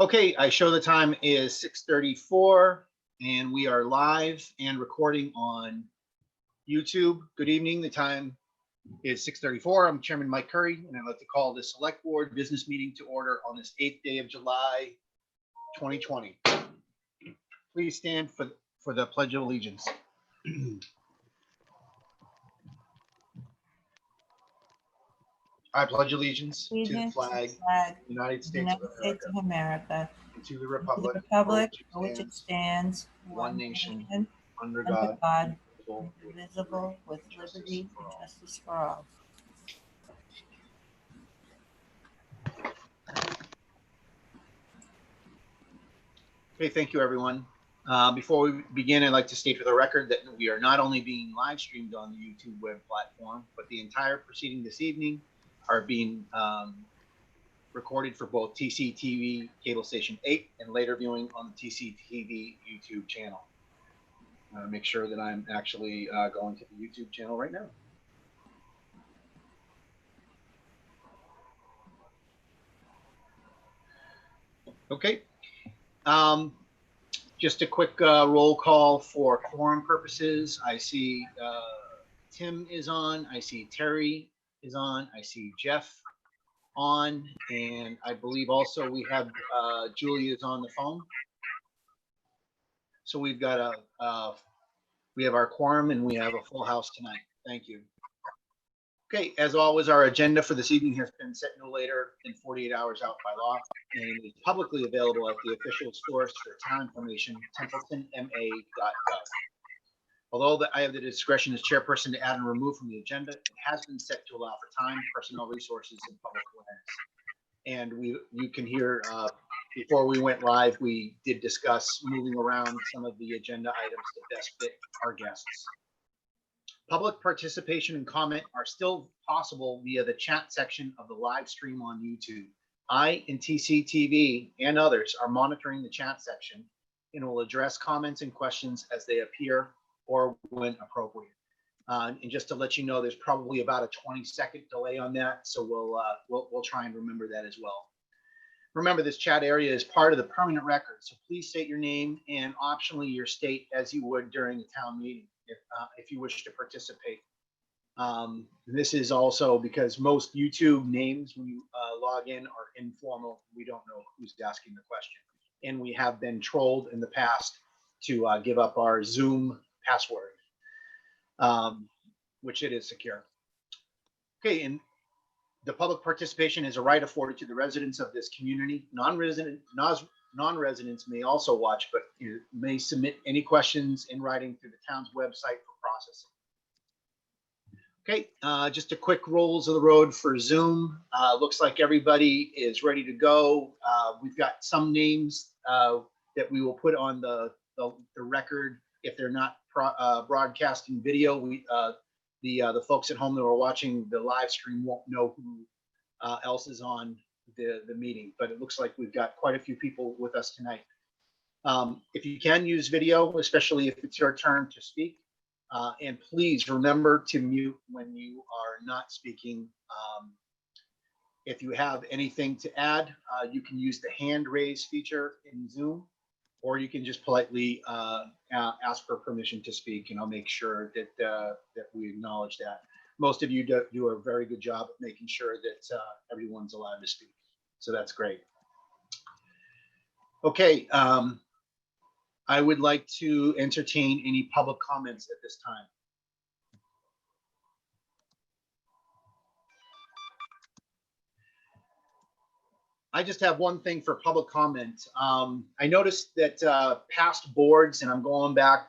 Okay, I show the time is 6:34 and we are live and recording on YouTube. Good evening. The time is 6:34. I'm Chairman Mike Curry, and I'd like to call the Select Board business meeting to order on this 8th day of July, 2020. Please stand for the Pledge of Allegiance. I pledge allegiance to the flag of the United States of America, and to the republic for which it stands, one nation, under God, God, indivisible, with liberty and justice for all. Okay, thank you, everyone. Before we begin, I'd like to state for the record that we are not only being live streamed on the YouTube web platform, but the entire proceeding this evening are being recorded for both TCTV Cable Station 8 and later viewing on the TCTV YouTube channel. Make sure that I'm actually going to the YouTube channel right now. Okay. Just a quick roll call for quorum purposes. I see Tim is on. I see Terry is on. I see Jeff on, and I believe also we have Julia is on the phone. So we've got we have our quorum and we have a full house tonight. Thank you. Okay, as always, our agenda for this evening has been set no later than 48 hours out by law and is publicly available at the official source for town information, templetonma.gov. Although I have the discretion as chairperson to add and remove from the agenda, it has been set to allow for time, personnel resources, and public awareness. And you can hear, before we went live, we did discuss moving around some of the agenda items to best fit our guests. Public participation and comment are still possible via the chat section of the live stream on YouTube. I and TCTV and others are monitoring the chat section and will address comments and questions as they appear or when appropriate. And just to let you know, there's probably about a 20-second delay on that, so we'll try and remember that as well. Remember, this chat area is part of the permanent record, so please state your name and optionally your state as you would during the town meeting if you wish to participate. This is also because most YouTube names when you log in are informal. We don't know who's asking the question. And we have been trolled in the past to give up our Zoom password, which it is secure. Okay, and the public participation is a right afforded to the residents of this community. Non-residents may also watch, but you may submit any questions in writing through the town's website for processing. Okay, just a quick rolls of the road for Zoom. Looks like everybody is ready to go. We've got some names that we will put on the record if they're not broadcasting video. The folks at home that are watching the live stream won't know who else is on the meeting, but it looks like we've got quite a few people with us tonight. If you can use video, especially if it's your turn to speak, and please remember to mute when you are not speaking. If you have anything to add, you can use the hand raise feature in Zoom, or you can just politely ask for permission to speak, and I'll make sure that we acknowledge that. Most of you do a very good job of making sure that everyone's allowed to speak. So that's great. Okay, I would like to entertain any public comments at this time. I just have one thing for public comment. I noticed that past boards, and I'm going back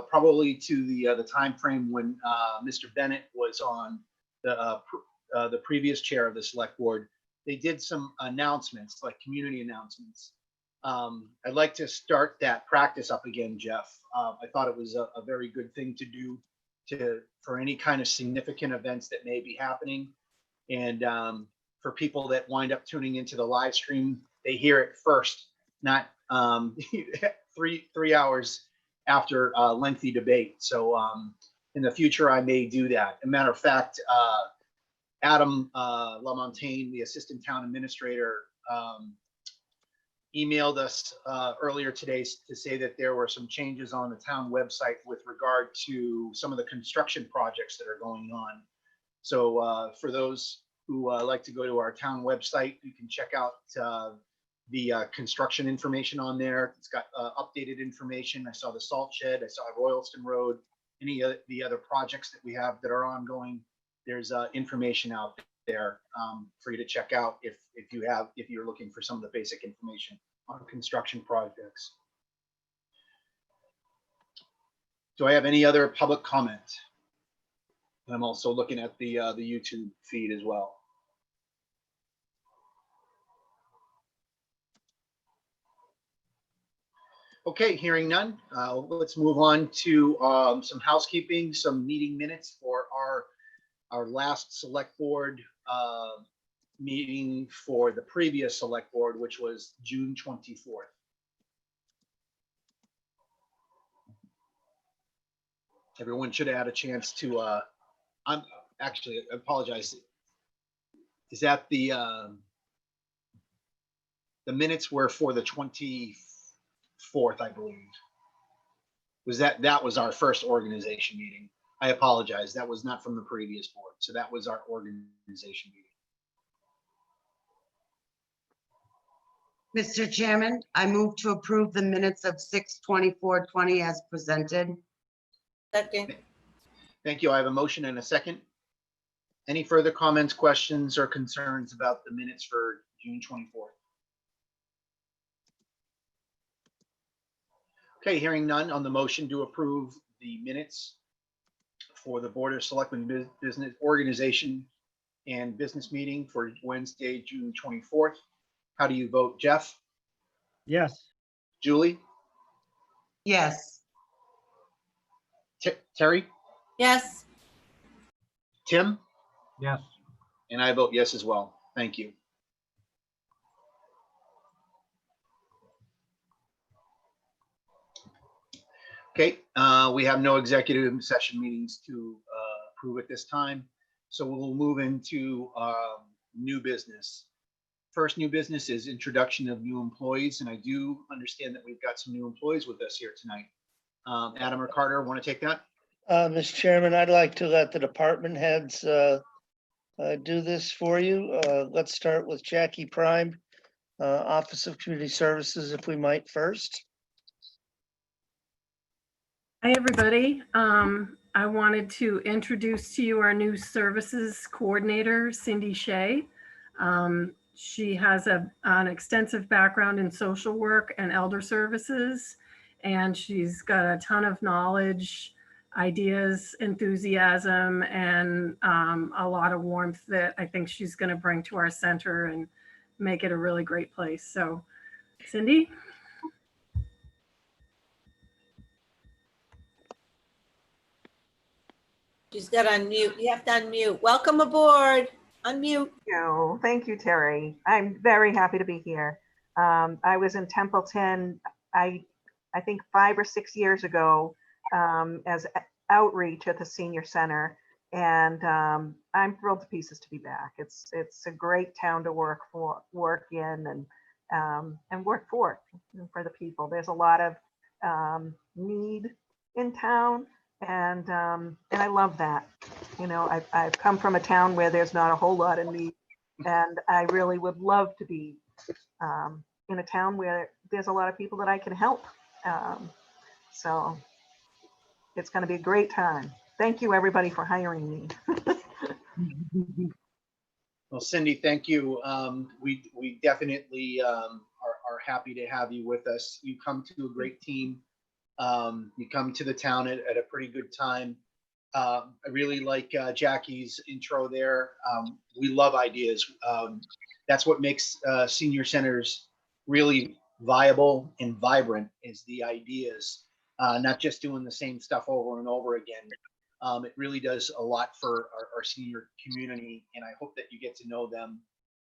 probably to the time frame when Mr. Bennett was on the previous chair of the select board, they did some announcements, like community announcements. I'd like to start that practice up again, Jeff. I thought it was a very good thing to do for any kind of significant events that may be happening. And for people that wind up tuning into the live stream, they hear it first, not 3 hours after a lengthy debate. So in the future, I may do that. As a matter of fact, Adam LaMontagne, the assistant town administrator, emailed us earlier today to say that there were some changes on the town website with regard to some of the construction projects that are going on. So for those who like to go to our town website, you can check out the construction information on there. It's got updated information. I saw the salt shed. I saw Royalston Road. Any of the other projects that we have that are ongoing, there's information out there for you to check out if you're looking for some of the basic information on construction projects. Do I have any other public comment? And I'm also looking at the YouTube feed as well. Okay, hearing none, let's move on to some housekeeping, some meeting minutes for our last select board meeting for the previous select board, which was June 24th. Everyone should have had a chance to, I apologize. Is that the minutes were for the 24th, I believe. That was our first organization meeting. I apologize. That was not from the previous board. So that was our organization meeting. Mr. Chairman, I move to approve the minutes of 6/24/20 as presented. Second. Thank you. I have a motion and a second. Any further comments, questions, or concerns about the minutes for June 24th? Okay, hearing none on the motion to approve the minutes for the Board of Selectmen business organization and business meeting for Wednesday, June 24th. How do you vote, Jeff? Yes. Julie? Yes. Terry? Yes. Tim? Yes. And I vote yes as well. Thank you. Okay, we have no executive session meetings to approve at this time. So we'll move into new business. First new business is introduction of new employees. And I do understand that we've got some new employees with us here tonight. Adam or Carter, want to take that? Mr. Chairman, I'd like to let the department heads do this for you. Let's start with Jackie Prime, Office of Community Services, if we might first. Hi, everybody. I wanted to introduce to you our new services coordinator, Cindy Shea. She has an extensive background in social work and elder services, and she's got a ton of knowledge, ideas, enthusiasm, and a lot of warmth that I think she's going to bring to our center and make it a really great place. So, Cindy? She's got unmute. You have to unmute. Welcome aboard. Unmute. Thank you, Terry. I'm very happy to be here. I was in Templeton, I think 5 or 6 years ago, as outreach at the senior center, and I'm thrilled to pieces to be back. It's a great town to work in, and work for the people. There's a lot of need in town. And I love that. You know, I've come from a town where there's not a whole lot of need, and I really would love to be in a town where there's a lot of people that I can help. So it's going to be a great time. Thank you, everybody, for hiring me. Well, Cindy, thank you. We definitely are happy to have you with us. You come to a great team. You come to the town at a pretty good time. I really like Jackie's intro there. We love ideas. That's what makes senior centers really viable and vibrant, is the ideas, not just doing the same stuff over and over again. It really does a lot for our senior community, and I hope that you get to know them.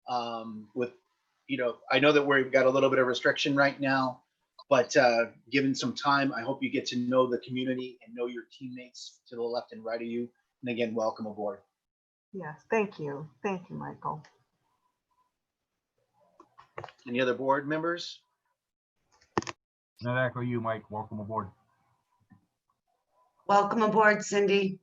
I know that we've got a little bit of restriction right now, but given some time, I hope you get to know the community and know your teammates to the left and right of you. And again, welcome aboard. Yes, thank you. Thank you, Michael. Any other board members? And I echo you, Mike. Welcome aboard. Welcome aboard, Cindy.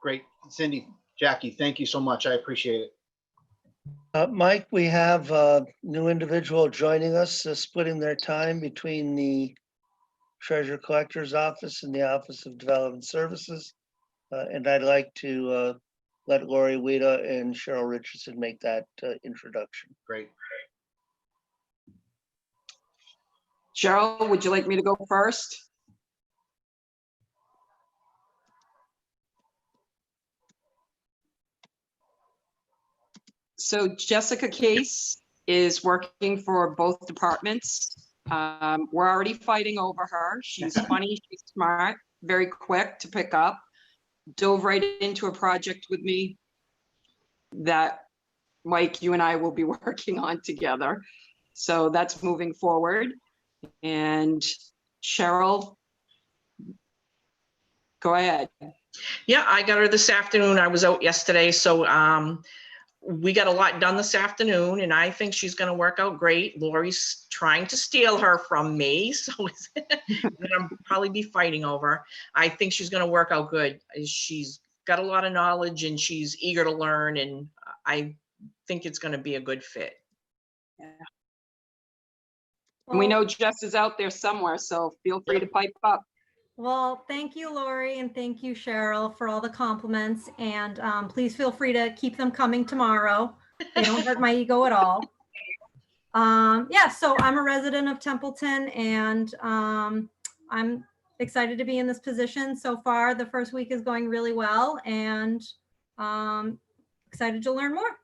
Great. Cindy, Jackie, thank you so much. I appreciate it. Mike, we have a new individual joining us, splitting their time between the Treasurer Collector's Office and the Office of Development Services. And I'd like to let Lori Weta and Cheryl Richardson make that introduction. Great. Cheryl, would you like me to go first? So Jessica Case is working for both departments. We're already fighting over her. She's funny, she's smart, very quick to pick up. Dove right into a project with me that Mike, you and I will be working on together. So that's moving forward. And Cheryl, go ahead. Yeah, I got her this afternoon. I was out yesterday, so we got a lot done this afternoon, and I think she's going to work out great. Lori's trying to steal her from me, so I'm going to probably be fighting over. I think she's going to work out good. She's got a lot of knowledge, and she's eager to learn, and I think it's going to be a good fit. And we know Jess is out there somewhere, so feel free to pipe up. Well, thank you, Lori, and thank you, Cheryl, for all the compliments. And please feel free to keep them coming tomorrow. They don't hurt my ego at all. Yeah, so I'm a resident of Templeton, and I'm excited to be in this position. So far, the first week is going really well, and excited to learn more.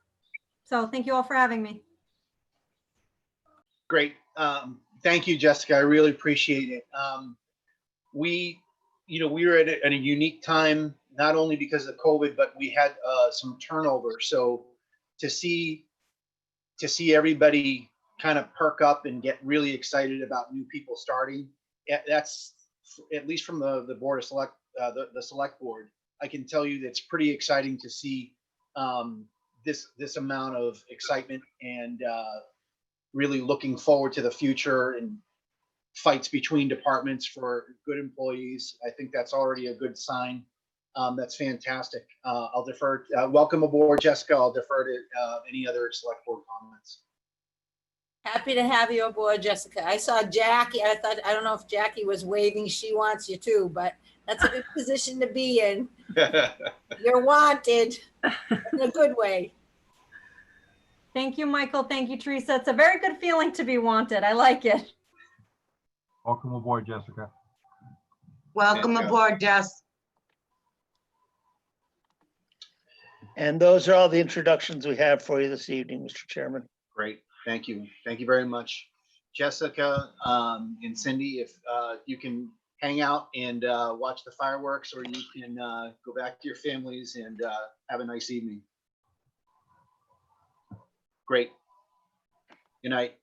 So thank you all for having me. Great. Thank you, Jessica. I really appreciate it. We were at a unique time, not only because of COVID, but we had some turnover. So to see everybody kind of perk up and get really excited about new people starting, that's at least from the board of the select board. I can tell you that's pretty exciting to see this amount of excitement and really looking forward to the future and fights between departments for good employees. I think that's already a good sign. That's fantastic. I'll defer. Welcome aboard, Jessica. I'll defer to any other select board comments. Happy to have you aboard, Jessica. I saw Jackie. I don't know if Jackie was waving, she wants you too, but that's a good position to be in. You're wanted in a good way. Thank you, Michael. Thank you, Teresa. It's a very good feeling to be wanted. I like it. Welcome aboard, Jessica. Welcome aboard, Jess. And those are all the introductions we have for you this evening, Mr. Chairman. Great. Thank you. Thank you very much. Jessica and Cindy, if you can hang out and watch the fireworks, or you can go back to your families and have a nice evening. Great. Good night.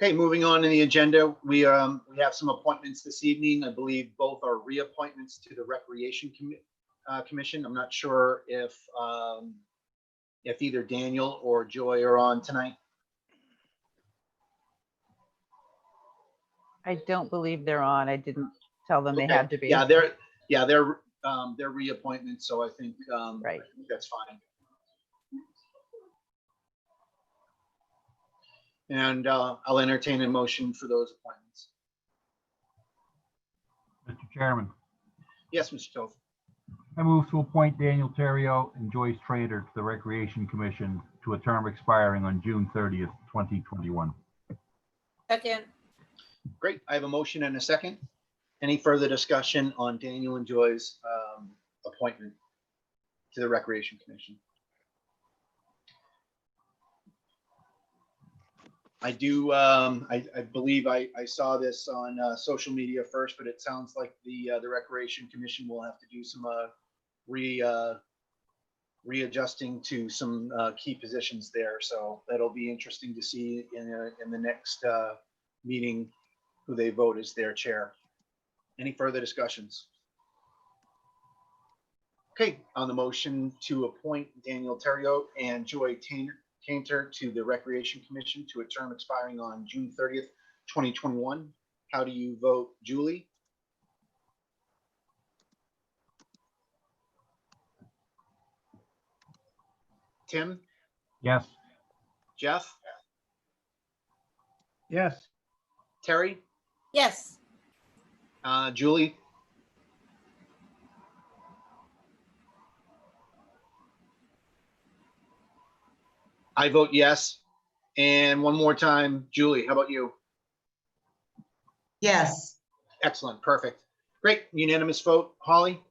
Okay, moving on in the agenda, we have some appointments this evening. I believe both are reappointments to the Recreation Commission. I'm not sure if either Daniel or Joy are on tonight. I don't believe they're on. I didn't tell them they had to be. Yeah, they're reappointments, so I think right. That's fine. And I'll entertain a motion for those appointments. Mr. Chairman, Yes, Mr. Toth. I move to appoint Daniel Terrio and Joyce Trader to the Recreation Commission to a term expiring on June 30th, 2021. Second. Great. I have a motion and a second. Any further discussion on Daniel and Joy's appointment to the Recreation Commission? I do. I believe I saw this on social media first, but it sounds like the Recreation Commission will have to do some readjusting to some key positions there. So that'll be interesting to see in the next meeting who they vote as their chair. Any further discussions? Okay, on the motion to appoint Daniel Terrio and Joy Cantor to the Recreation Commission to a term expiring on June 30th, 2021. How do you vote, Julie? Tim? Yes. Jeff? Yes. Terry? Yes. Julie? I vote yes. And one more time, Julie, how about you? Yes. Excellent, perfect. Great, unanimous vote. Holly,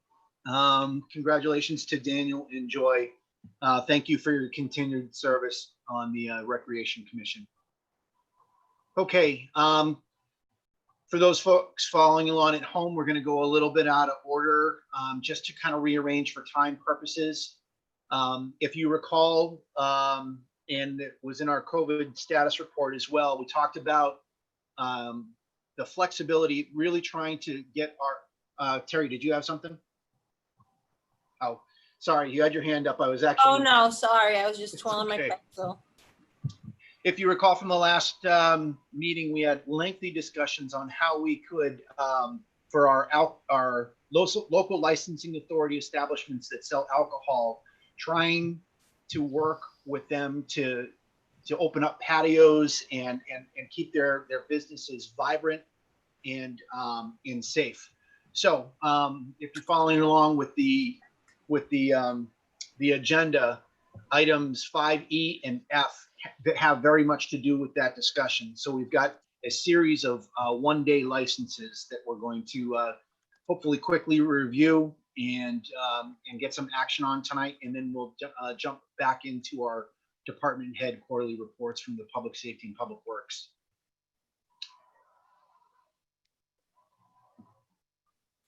congratulations to Daniel and Joy. Thank you for your continued service on the Recreation Commission. Okay, for those folks following along at home, we're going to go a little bit out of order just to kind of rearrange for time purposes. If you recall, and it was in our COVID status report as well, we talked about the flexibility, really trying to get our, Terry, did you have something? Oh, sorry, you had your hand up. I was actually. Oh, no, sorry. I was just It's twirling my okay. pretzel. If you recall from the last meeting, we had lengthy discussions on how we could, for our local licensing authority establishments that sell alcohol, trying to work with them to open up patios and keep their businesses vibrant and safe. So if you're following along with the agenda, items 5E and F that have very much to do with that discussion. So we've got a series of one-day licenses that we're going to hopefully quickly review and get some action on tonight, and then we'll jump back into our department head quarterly reports from the Public Safety and Public Works.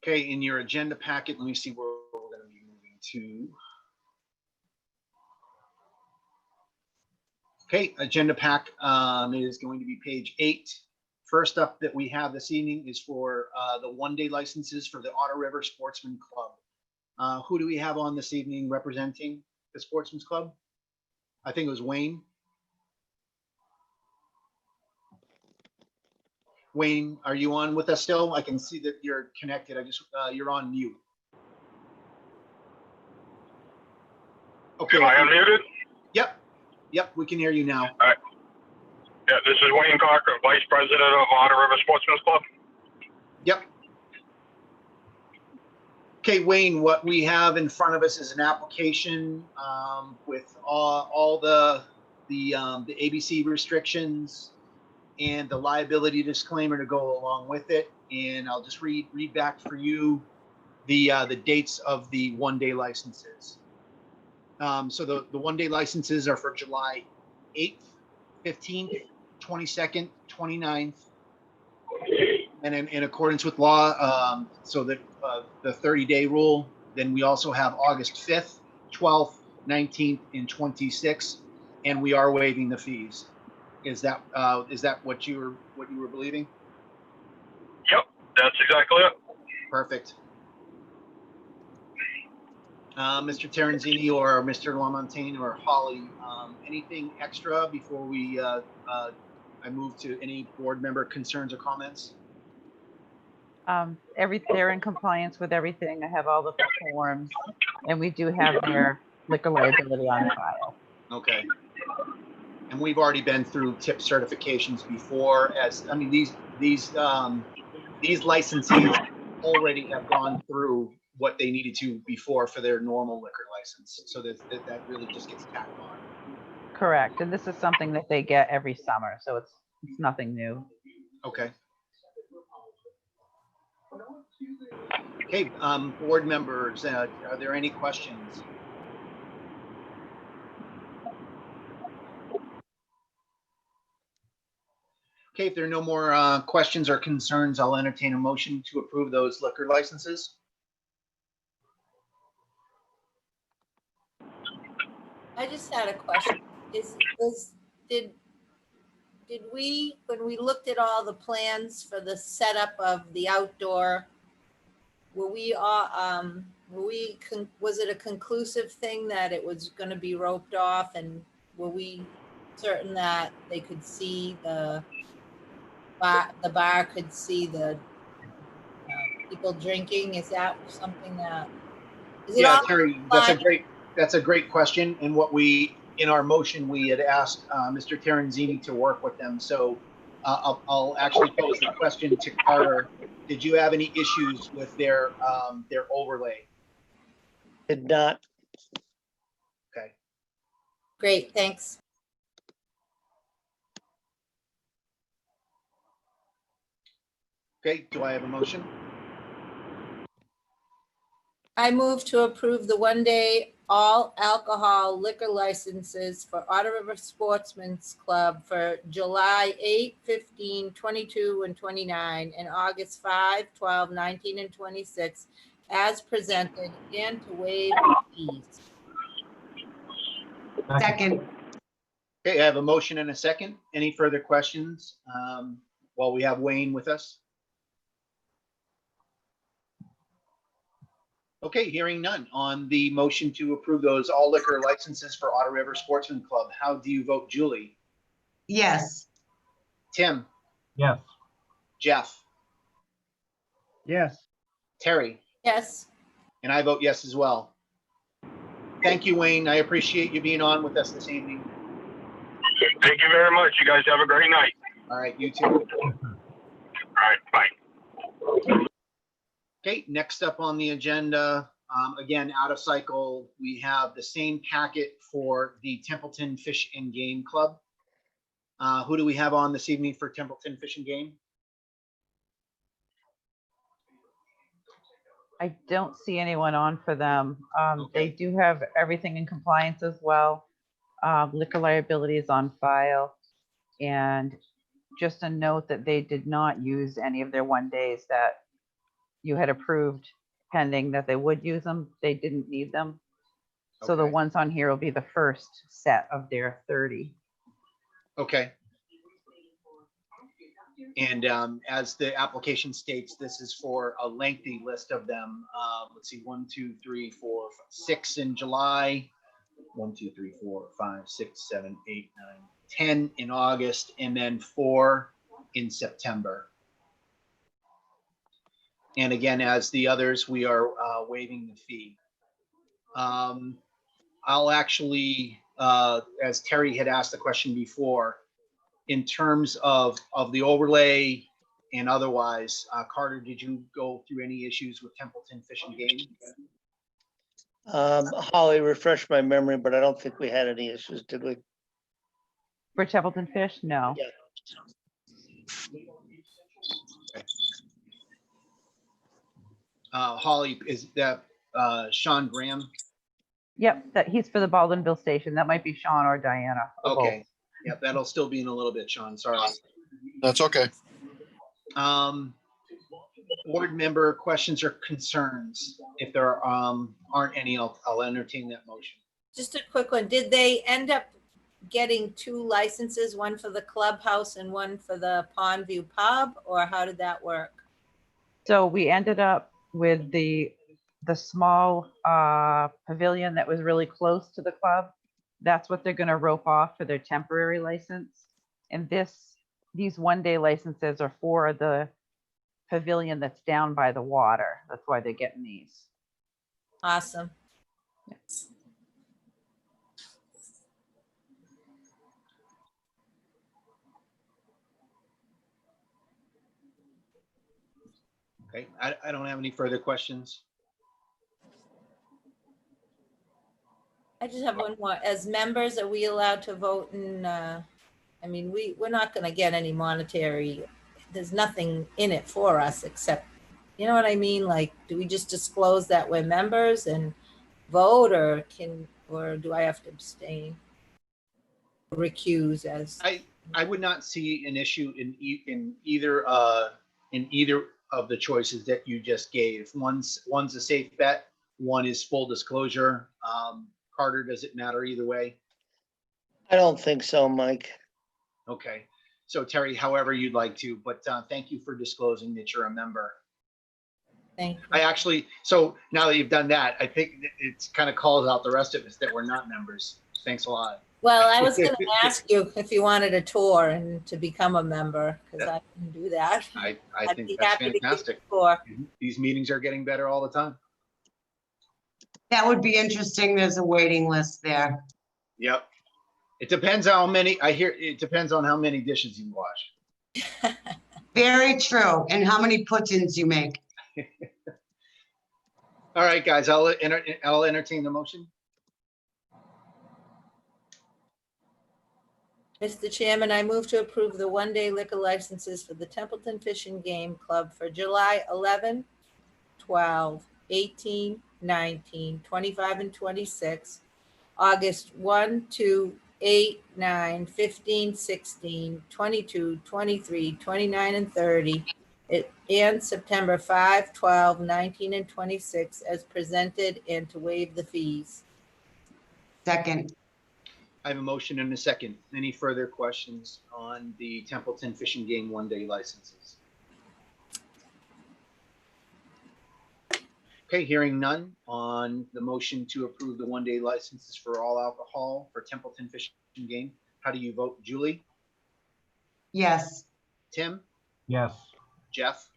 Okay, in your agenda packet, let me see where we're going to be moving to. Okay, agenda pack is going to be page 8. First up that we have this evening is for the one-day licenses for the Otter River Sportsman Club. Who do we have on this evening representing the Sportsman's Club? I think it was Wayne. Wayne, are you on with us still? I can see that you're connected. You're on mute. Okay. Am I unmuted? Yep, we can hear you now. All right. Yeah, this is Wayne Cochran, Vice President of Otter River Sportsman's Club. Yep. Okay, Wayne, what we have in front of us is an application with all the ABC restrictions and the liability disclaimer to go along with it. And I'll just read back for you the dates of the one-day licenses. So the one-day licenses are for July 8th, 15th, 22nd, 29th, and in accordance with law, so that the 30-day rule, then we also have August 5th, 12th, 19th, and 26th, and we are waiving the fees. Is that what you were believing? Yep, that's exactly it. Perfect. Mr. Terenzini or Mr. Lamontagne or Holly, anything extra before we I move to any board member concerns or comments? They're in compliance with everything. I have all the forms, and we do have their liquor liability on file. Okay. And we've already been through tip certifications before, these licensees already have gone through what they needed to before for their normal liquor license. So that really just gets tacked on. Correct. And this is something that they get every summer, so it's nothing new. Okay. Okay, board members, are there any questions? Okay, if there are no more questions or concerns, I'll entertain a motion to approve those liquor licenses. I just had a question. Did we, when we looked at all the plans for the setup of the outdoor, was it a conclusive thing that it was going to be roped off and were we certain that they could see the bar could see the people drinking? Is that something that? Is it Yeah, all Terry, that's a great question. And what in our motion, we had asked Mr. Terenzini to work with them. So I'll actually pose the question to Carter. Did you have any issues with their overlay? Did not. Okay. Great, thanks. Okay, do I have a motion? I move to approve the one-day all alcohol liquor licenses for Otter River Sportsman's Club for July 8, 15, 22, and 29, and August 5, 12, 19, and 26, as presented, and to waive fees. Second. Okay, I have a motion and a second. Any further questions while we have Wayne with us? Okay, hearing none. On the motion to approve those all liquor licenses for Otter River Sportsman Club, how do you vote, Julie? Yes. Tim? Yes. Jeff? Yes. Terry? Yes. And I vote yes as well. Thank you, Wayne. I appreciate you being on with us this evening. Thank you very much. You guys have a great night. All right, you too. All right, bye. Okay, next up on the agenda, again, out of cycle, we have the same packet for the Templeton Fish and Game Club. Who do we have on this evening for Templeton Fish and Game? I don't see anyone on for them. They Okay. do have everything in compliance as well. Liquor liability is on file. And just a note that they did not use any of their 1 days that you had approved pending that they would use them. They didn't need them. So the Okay. ones on here will be the first set of their 30. Okay. And as the application states, this is for a lengthy list of them. Let's see, 1, 2, 3, 4, 5, 6 in July, 1, 2, 3, 4, 5, 6, 7, 8, 9, 10 in August, and then 4 in September. And again, as the others, we are waiving the fee. I'll actually, as Terry had asked the question before, in terms of the overlay and otherwise, Carter, did you go through any issues with Templeton Fish and Game? Holly, refresh my memory, but I don't think we had any issues, did we? For Templeton Fish, no. Yeah. Holly, is that Sean Graham? Yep, that he's for the Baldwinville station. That might be Sean or Diana. or both. Okay. Yeah, that'll still be in a little bit, Sean. Sorry. That's okay. Board member questions or concerns? If there aren't any, I'll entertain that motion. Just a quick one. Did they end up getting 2 licenses, one for the clubhouse and one for the Pondview Pub, or how did that work? So we ended up with the small pavilion that was really close to the club. That's what they're going to rope off for their temporary license. And these 1 day licenses are for the pavilion that's down by the water. That's why they're getting these. Awesome. Yes. Okay, I don't have any further questions. I just have one more. As members, are we allowed to vote in, I mean, we're not gonna get any monetary, there's nothing in it for us except, you know what I mean? Like, do we just disclose that we're members and vote, or do I have to abstain? Recuse as? I would not see an issue in either of the choices that you just gave. One's a safe bet, one is full disclosure. Carter, does it matter either way? I don't think so, Mike. Okay, so Terry, however you'd like to, but thank you for disclosing that you're a member. Thank you. I actually, so now that you've done that, I think it kind of calls out the rest of us that we're not members. Thanks a lot. Well, I was gonna ask you if you wanted a tour and to become a member, because I can do that. I I'd think be that's happy to give you fantastic. a tour. These meetings are getting better all the time. That would be interesting. There's a waiting list there. Yep. It depends how many, I hear, it depends on how many dishes you wash. Very true. And how many put-ins you make. All right, guys, I'll entertain the motion. Mr. Chairman, I move to approve the one-day liquor licenses for the Templeton Fish and Game Club for July 11, 12, 18, 19, 25, and 26, August 1, 2, 8, 9, 15, 16, 22, 23, 29, and 30, and September 5, 12, 19, and 26 as presented, and to waive the fees. Second. I have a motion and a second. Any further questions on the Templeton Fish and Game one-day licenses? Okay, hearing none on the motion to approve the one-day licenses for all alcohol for Templeton Fish and Game. How do you vote, Julie? Yes. Tim? Yes. Jeff?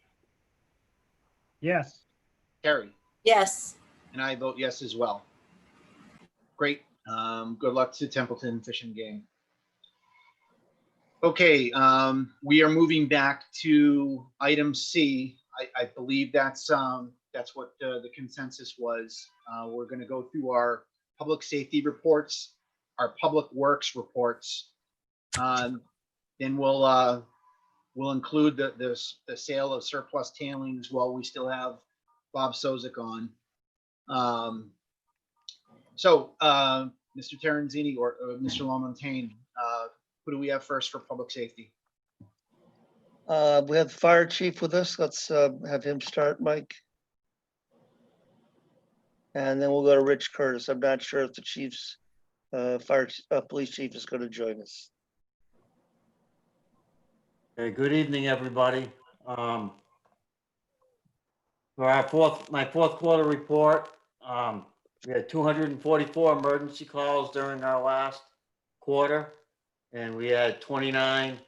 Yes. Terry? Yes. And I vote yes as well. Great. Good luck to Templeton Fish and Game. Okay, we are moving back to item C. I believe that's what the consensus was. We're going to go through our public safety reports, our public works reports. Then we'll include the sale of surplus tailings while we still have Bob Sozik on. Mr. Terenzini or Mr. Lamontagne, who do we have first for public safety? We have the fire chief with us. Let's have him start, Mike. And then we'll go to Rich Curtis. I'm not sure if the chief's police chief is going to join us. Hey, good evening, everybody. For my fourth quarter report, we had 244 emergency calls during our last quarter, and we had 29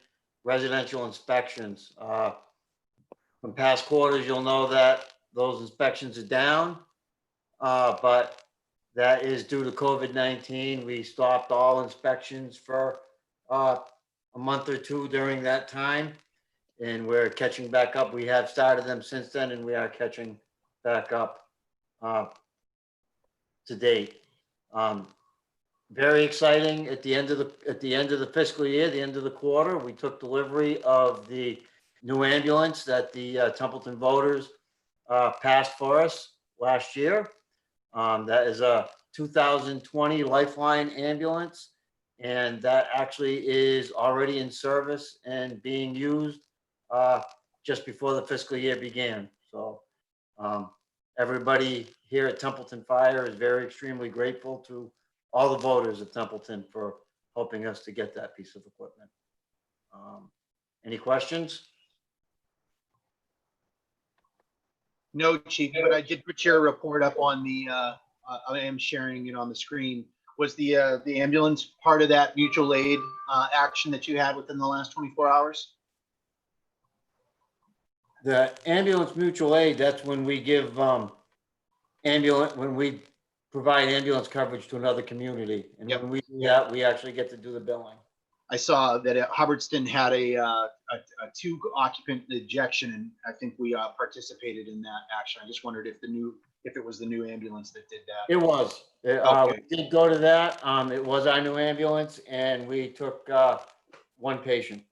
residential inspections. From past quarters, you'll know that those inspections are down, but that is due to COVID-19. We stopped all inspections for a month or two during that time, and we're catching back up. We have started them since then, and we are catching back up to date. Very exciting. At the end of the fiscal year, the end of the quarter, we took delivery of the new ambulance that the Templeton voters passed for us last year. That is a 2020 Lifeline ambulance, and that actually is already in service and being used just before the fiscal year began. So everybody here at Templeton Fire is very extremely grateful to all the voters of Templeton for helping us to get that piece of equipment. Any questions? No, Chief, but I did put your report up on the, I am sharing it on the screen. Was the ambulance part of that mutual aid action that you had within the last 24 hours? The ambulance mutual aid, that's when we give when we provide ambulance coverage to another community. And Yep. when we do that, we actually get to do the billing. I saw that Hubbardston had a 2 occupant ejection, and I think we participated in that action. I just wondered if it was the new ambulance that did that. It was. Okay. We did go to that. It was our new ambulance, and we took one patient.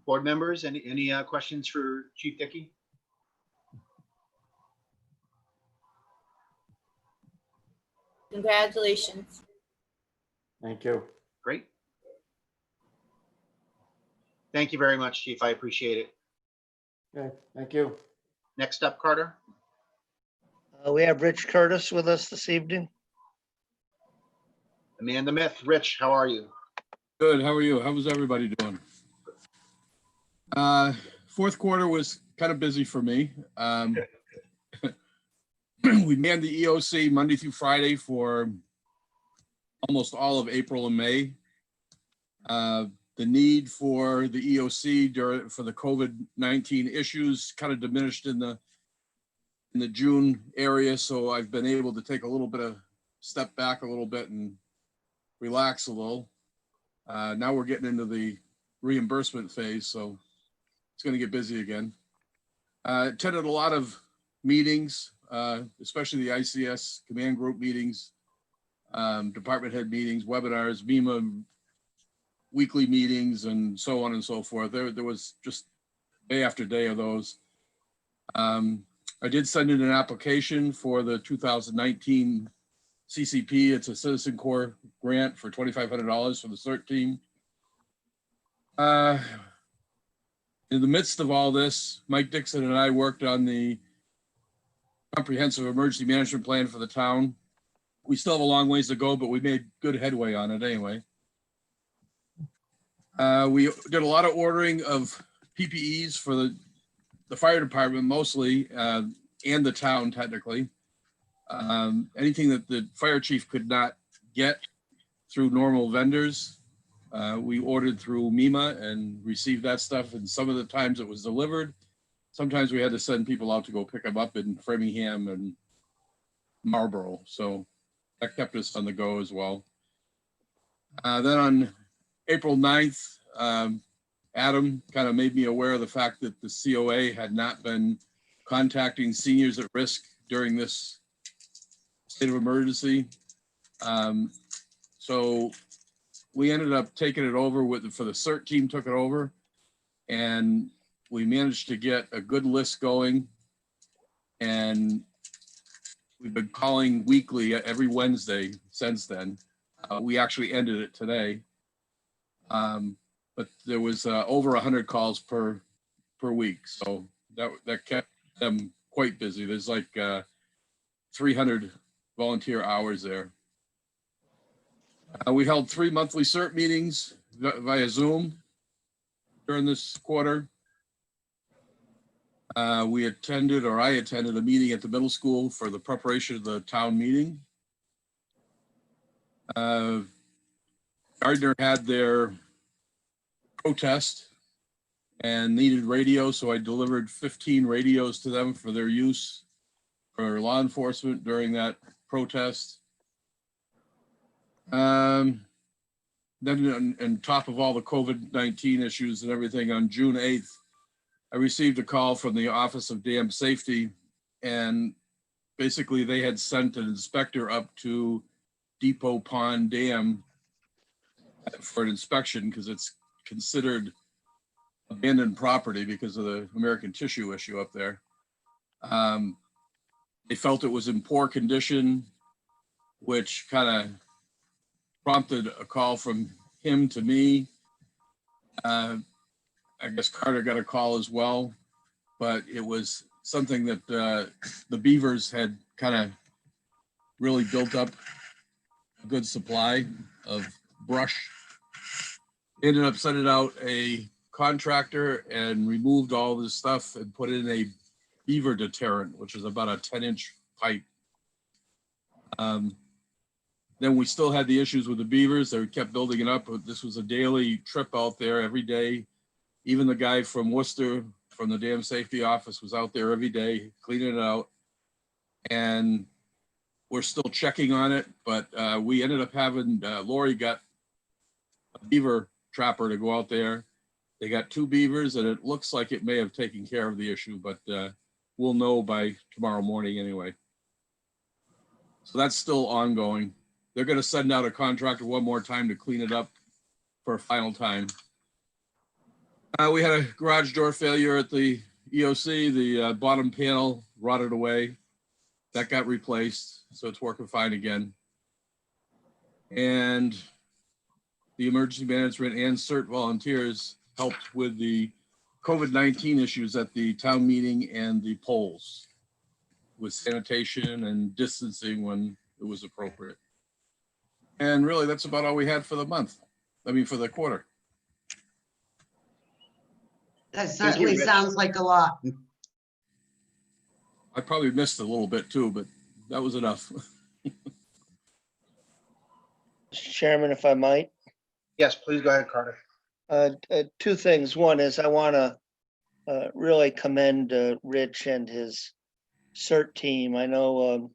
Board members, any questions for Chief Dickey? Congratulations. Thank you. Great. Thank you very much, Chief. I appreciate it. Okay, thank you. Next up, Carter. We have Rich Curtis with us this evening. The man, the myth. Rich, how are you? Good. How are you? How was everybody doing? Fourth quarter was kind of busy for me. We manned the EOC Monday through Friday for almost all of April and May. The need for the EOC for the COVID-19 issues kind of diminished in the June area, so I've been able to take a little bit of step back a little bit and relax a little. Now we're getting into the reimbursement phase, so it's going to get busy again. Attended a lot of meetings, especially the ICS command group meetings, department head meetings, webinars, MEMA weekly meetings, and so on and so forth. There was just day after day of those. I did send in an application for the 2019 CCP. It's a Citizen Corps grant for $2,500 for the CERT team. In the midst of all this, Mike Dixon and I worked on the comprehensive emergency management plan for the town. We still have a long ways to go, but we made good headway on it anyway. We did a lot of ordering of PPEs for the fire department mostly, and the town technically. Anything that the fire chief could not get through normal vendors, we ordered through MEMA and received that stuff. And some of the times it was delivered. Sometimes we had to send people out to go pick them up in Framingham and Marlboro. So that kept us on the go as well. Then on April 9th, Adam kind of made me aware of the fact that the COA had not been contacting seniors at risk during this state of emergency. So we ended up taking it over for the CERT team, took it over, and we managed to get a good list going. And we've been calling weekly every Wednesday since then. We actually ended it today. But there was over 100 calls per week. So that kept them quite busy. There's like 300 volunteer hours there. We held 3 monthly CERT meetings via Zoom during this quarter. I attended a meeting at the middle school for the preparation of the town meeting. Gardner had their protest and needed radio, so I delivered 15 radios to them for their use for law enforcement during that protest. Then on top of all the COVID-19 issues and everything, on June 8th, I received a call from the Office of Dam Safety, and basically they had sent an inspector up to Depot Pond Dam for an inspection because it's considered abandoned property because of the American tissue issue up there. They felt it was in poor condition, which kind of prompted a call from him to me. I guess Carter got a call as well, but it was something that the beavers had kind of really built up a good supply of brush. They ended up sending out a contractor and removed all this stuff and put in a beaver deterrent, which is about a 10-inch pipe. Then we still had the issues with the beavers. They kept building it up. But this was a daily trip out there every day. Even the guy from Worcester, from the Dam Safety Office, was out there every day cleaning it out. And we're still checking on it, but we ended up having, Lori got a beaver trapper to go out there. They got 2 beavers, and it looks like it may have taken care of the issue, but we'll know by tomorrow morning anyway. So that's still ongoing. They're going to send out a contractor one more time to clean it up for a final time. We had a garage door failure at the EOC. The bottom panel rotted away. That got replaced, so it's working fine again. And the emergency management and CERT volunteers helped with the COVID-19 issues at the town meeting and the polls with sanitation and distancing when it was appropriate. And really, that's about all we had for the month. I mean, for the quarter. That certainly sounds like a lot. I probably missed a little bit too, but that was enough. Mr. Chairman, if I might. Yes, please go ahead, Carter. Two things. One is I want to really commend Rich and his CERT team. I know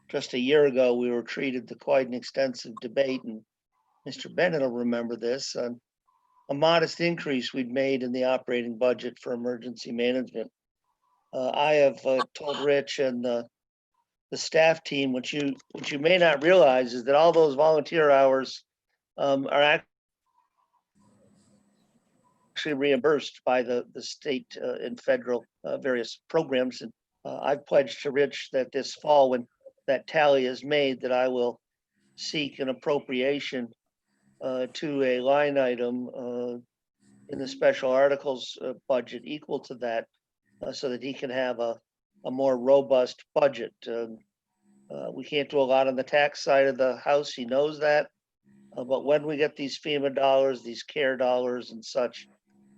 just a year ago, we were treated to quite an extensive debate, and Mr. Bennett will remember this, a modest increase we'd made in the operating budget for emergency management. I have told Rich and the staff team, which you may not realize, is that all those volunteer hours are actually reimbursed by the state and federal various programs. And I've pledged to Rich that this fall, when that tally is made, that I will seek an appropriation to a line item in the special articles budget equal to that, so that he can have a more robust budget. We can't do a lot on the tax side of the house. He knows that. But when we get these FEMA dollars, these CARE dollars and such,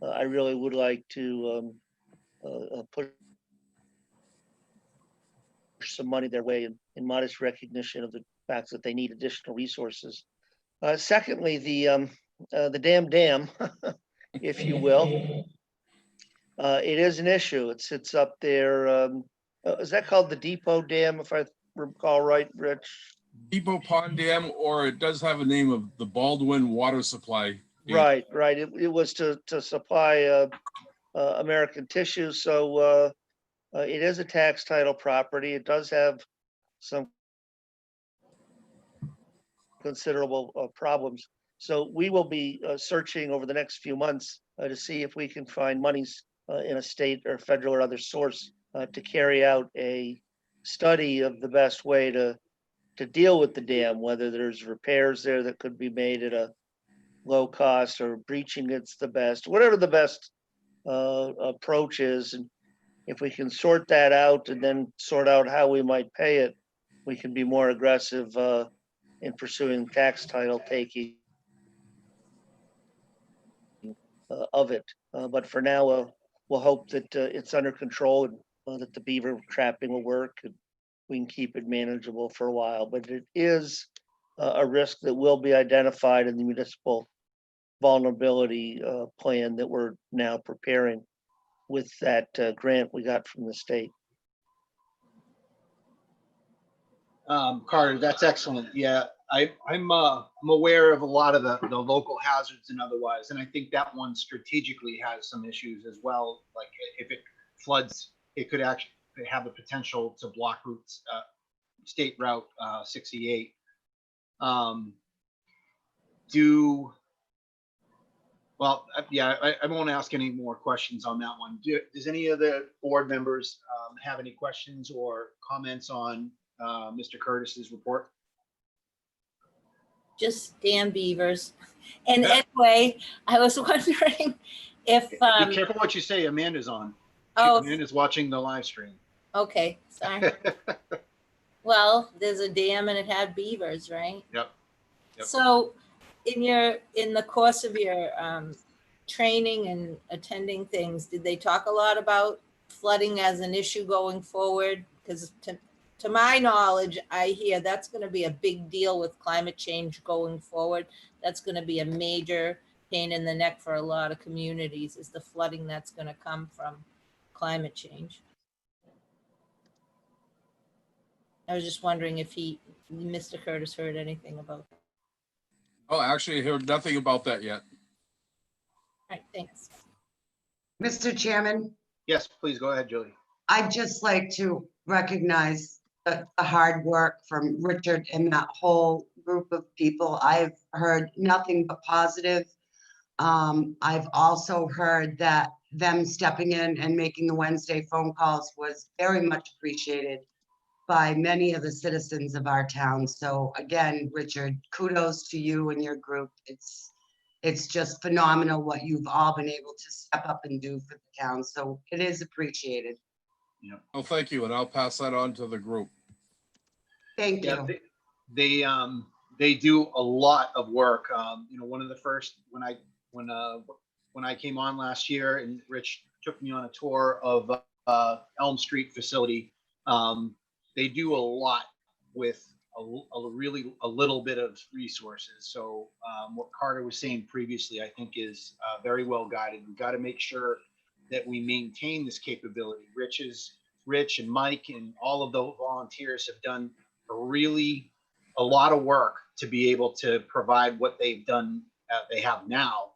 I really would like to put some money their way in modest recognition of the fact that they need additional resources. Secondly, the damn dam, if you will, it is an issue. It sits up there. Is that called the Depot Dam, if I recall right, Rich? Depot Pond Dam, or it does have a name of the Baldwin Water Supply. Right. It was to supply American Tissue. So it is a tax title property. It does have some considerable problems. So we will be searching over the next few months to see if we can find monies in a state or federal or other source to carry out a study of the best way to deal with the dam, whether there's repairs there that could be made at a low cost, or breaching it's the best, whatever the best approach is. And if we can sort that out and then sort out how we might pay it, we can be more aggressive in pursuing tax title taking of it. But for now, we'll hope that it's under control and that the beaver trapping will work and we can keep it manageable for a while. But it is a risk that will be identified in the municipal vulnerability plan that we're now preparing with that grant we got from the state. Carter, that's excellent. Yeah, I'm aware of a lot of the local hazards and otherwise, and I think that one strategically has some issues as well. Like if it floods, it could actually have the potential to block routes, State Route 68. I won't ask any more questions on that one. Does any of the board members have any questions or comments on Mr. Curtis's report? Just damn beavers. And anyway, I was wondering if Be careful what you say. Amanda's on. Amanda's watching the live stream. Okay, sorry. Well, there's a dam and it had beavers, right? Yep. So in the course of your training and attending things, did they talk a lot about flooding as an issue going forward? Because to my knowledge, I hear that's going to be a big deal with climate change going forward. That's going to be a major pain in the neck for a lot of communities, is the flooding that's going to come from climate change. I was just wondering if Mr. Curtis heard anything about that. Oh, actually, I heard nothing about that yet. All right, thanks. Mr. Chairman, Yes, please go ahead, Julie. I'd just like to recognize the hard work from Richard and that whole group of people. I've heard nothing but positive. I've also heard that them stepping in and making the Wednesday phone calls was very much appreciated by many of the citizens of our town. So again, Richard, kudos to you and your group. It's just phenomenal what you've all been able to step up and do for the town. So it is appreciated. Yeah. Oh, thank you, and I'll pass that on to the group. Thank you. They do a lot of work. One of the first when I came on last year and Rich took me on a tour of Elm Street facility, They do a lot with a little bit of resources. So what Carter was saying previously, I think is very well guided. We've got to make sure that we maintain this capability. Rich and Mike and all of the volunteers have done a lot of work to be able to provide what they've done, they have now.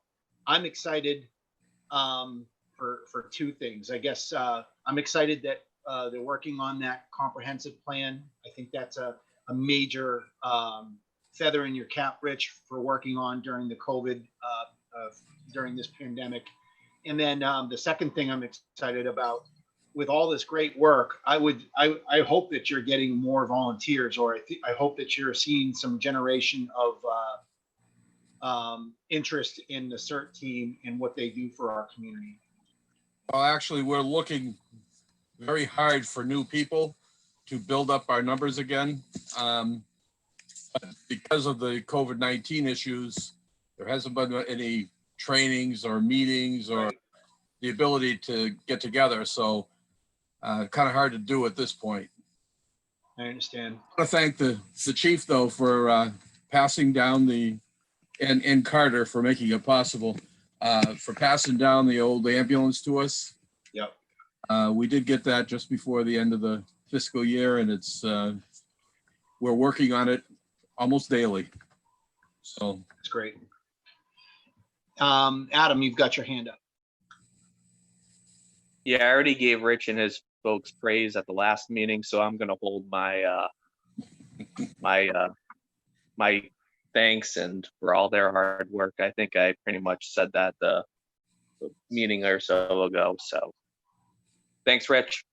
I'm excited for two things. I guess I'm excited that they're working on that comprehensive plan. I think that's a major feather in your cap, Rich, for working on during the COVID, during this pandemic. And then the second thing I'm excited about, with all this great work, I hope that you're getting more volunteers, or I hope that you're seeing some generation of interest in the CERT team and what they do for our community. Well, actually, we're looking very hard for new people to build up our numbers again. But because of the COVID-19 issues, there hasn't been any trainings or meetings or the ability to get together. So kind of hard to do at this point. I understand. I want to thank the chief, though, for passing down and Carter for making it possible, for passing down the old ambulance to us. Yep. We did get that just before the end of the fiscal year, and it's we're working on it almost daily. So that's great. Adam, you've got your hand up. Yeah, I already gave Rich and his folks praise at the last meeting, so I'm going to hold my my thanks and for all their hard work. I think I pretty much said that the meeting or so ago. So thanks, Rich.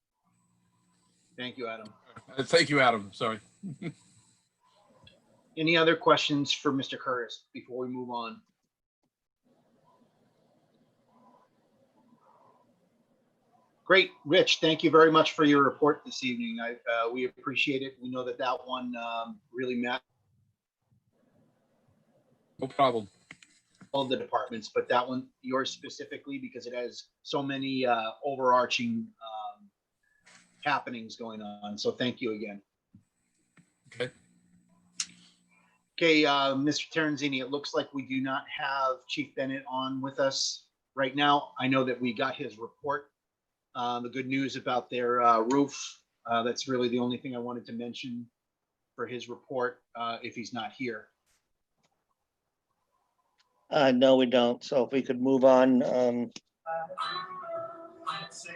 Thank you, Adam. Thank you, Adam. Sorry. Any other questions for Mr. Curtis before we move on? Great, Rich. Thank you very much for your report this evening. We appreciate it. We know that one really matters. No problem. All the departments, but that one, yours specifically, because it has so many overarching happenings going on. So thank you again. Okay. Okay, Mr. Terenzini, it looks like we do not have Chief Bennett on with us right now. I know that we got his report. The good news about their roof. That's really the only thing I wanted to mention for his report if he's not here. No, we don't. So if we could move on.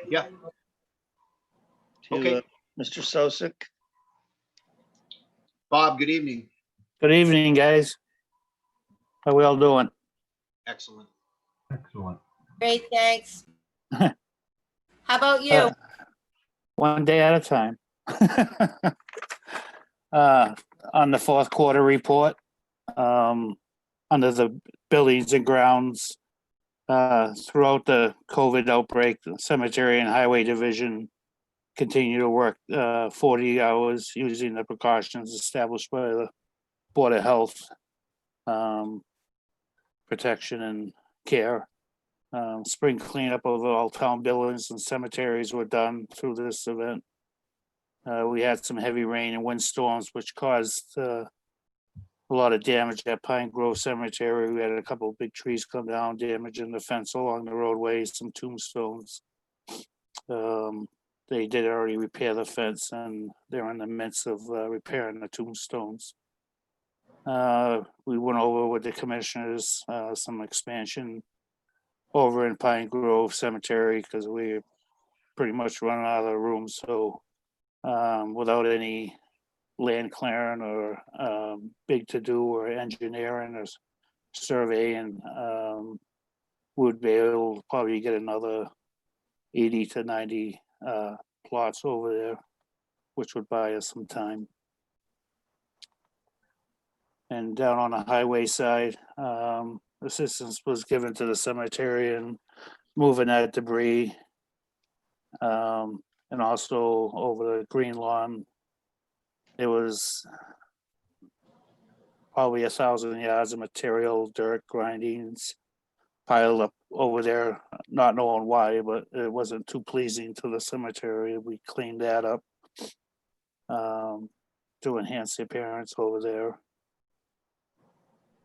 Yeah. To Okay. Mr. Sosik. Bob, good evening. Good evening, guys. How we all doing? Excellent. Excellent. Great, thanks. How about you? One day at a time. On the fourth quarter report, under the buildings and grounds, throughout the COVID outbreak, the cemetery and highway division continue to work 40 hours using the precautions established by the Board of Health, protection and care. Spring cleanup of all town buildings and cemeteries were done through this event. We had some heavy rain and windstorms, which caused a lot of damage at Pine Grove Cemetery. We had a couple of big trees come down, damaging the fence along the roadway, some tombstones. They did already repair the fence, and they're in the midst of repairing the tombstones. We went over with the commissioners some expansion over in Pine Grove Cemetery because we pretty much run out of the room. So without any land clearing or big to do or engineering or surveying, would be able to probably get another 80 to 90 plots over there, which would buy us some time. And down on the highway side, assistance was given to the cemetery and moving that debris. And also over the green lawn, there was probably 1,000 yards of material, dirt, grindings piled up over there, not knowing why, but it wasn't too pleasing to the cemetery. We cleaned that up. to enhance the appearance over there.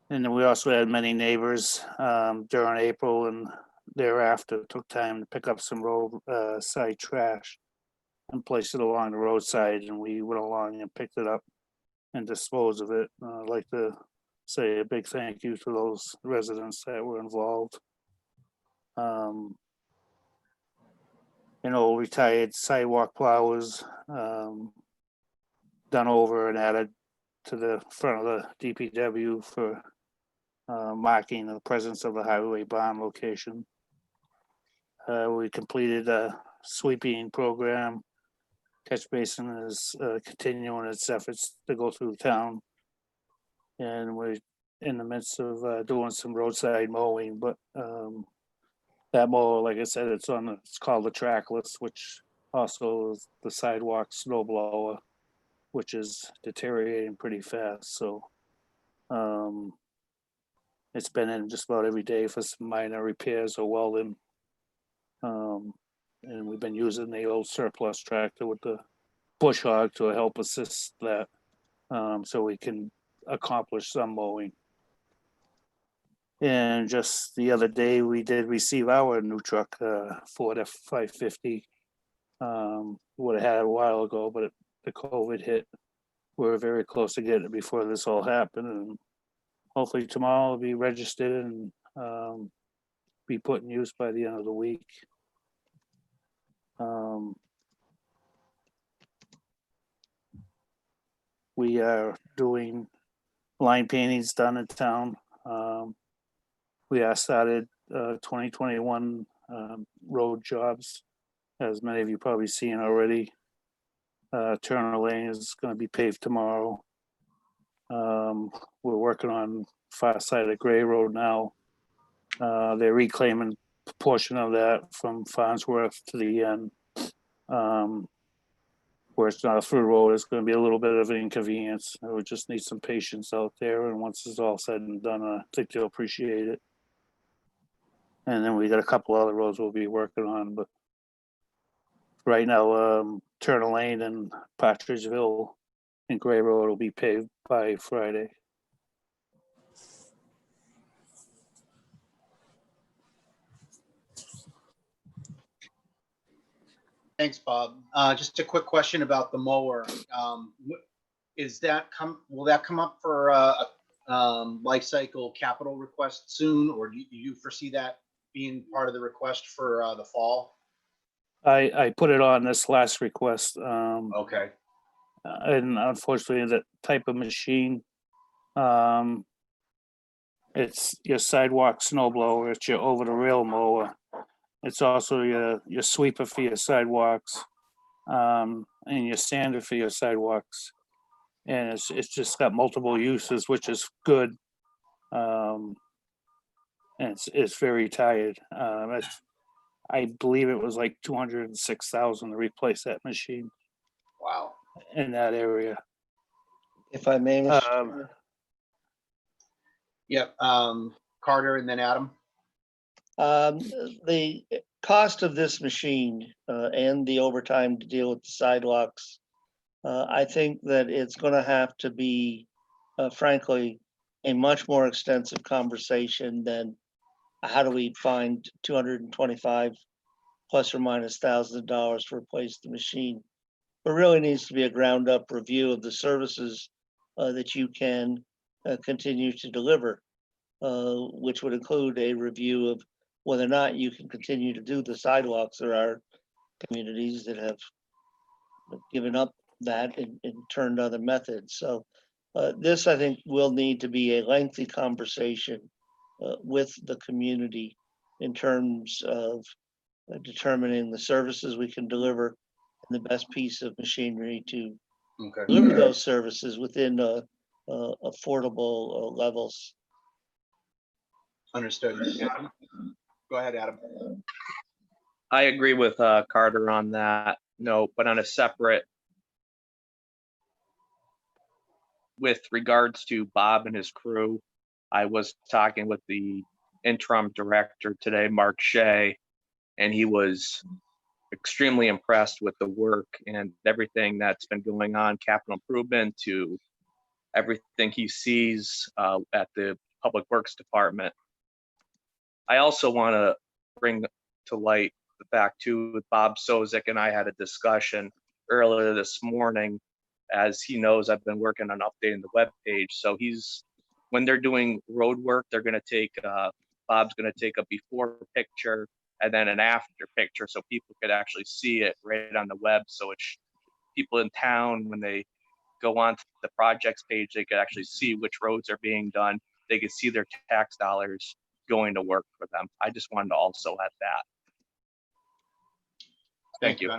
And then we also had many neighbors during April and thereafter took time to pick up some roadside trash and place it along the roadside, and we went along and picked it up and disposed of it. I'd like to say a big thank you to those residents that were involved. Retired sidewalk plowers done over and added to the front of the DPW for marking the presence of the highway bond location. We completed a sweeping program. Catch basin is continuing its efforts to go through town. And we're in the midst of doing some roadside mowing, but that mower, like I said, it's called the trackless, which also is the sidewalk snow blower, which is deteriorating pretty fast. So it's been in just about every day for some minor repairs or welding. And we've been using the old surplus tractor with the bush hog to help assist that, so we can accomplish some mowing. And just the other day, we did receive our new truck, Ford F-550. Would have had it a while ago, but the COVID hit. We were very close to getting it before this all happened, and hopefully tomorrow it'll be registered and be put in use by the end of the week. We are doing line paintings done in town. We have started 2021 road jobs, as many of you probably seen already. Turner Lane is going to be paved tomorrow. We're working on far side of Gray Road now. They're reclaiming a portion of that from Farnsworth to the end. Where it's not a through road, it's going to be a little bit of an inconvenience. We just need some patience out there, and once it's all said and done, I think they'll appreciate it. And then we got a couple other roads we'll be working on, but right now, Turner Lane and Patriotsville and Gray Road will be paved by Friday. Thanks, Bob. Just a quick question about the mower. Will that come up for life cycle capital request soon, or do you foresee that being part of the request for the fall? I put it on this last request. Okay. And unfortunately, that type of machine, it's your sidewalk snow blower, it's your over the rail mower. It's also your sweeper for your sidewalks, and your sander for your sidewalks. And it's just got multiple uses, which is good. And it's very tired. I believe it was like 206,000 to replace that machine. Wow. In that area. If I may, Mr. Yep. Carter and then Adam. The cost of this machine and the overtime to deal with the sidewalks, I think that it's going to have to be, frankly, a much more extensive conversation than how do we find 225 plus or minus $1,000 to replace the machine. There really needs to be a ground up review of the services that you can continue to deliver, which would include a review of whether or not you can continue to do the sidewalks. There are communities that have given up that and turned other methods. So this, I think, will need to be a lengthy conversation with the community in terms of determining the services we can deliver and the best piece of machinery to deliver those services within affordable levels. Understood. Go ahead, Adam. I agree with Carter on that note, but on a separate, with regards to Bob and his crew, I was talking with the interim director today, Mark Shea, and he was extremely impressed with the work and everything that's been going on, capital improvement to everything he sees at the Public Works Department. I also want to bring to light the fact too, with Bob Sozik and I had a discussion earlier this morning. As he knows, I've been working on updating the webpage. So when they're doing road work, they're going to take, Bob's going to take a before picture and then an after picture so people could actually see it right on the web. So it's people in town, when they go on to the projects page, they could actually see which roads are being done. They could see their tax dollars going to work for them. I just wanted to also add that. Thank you.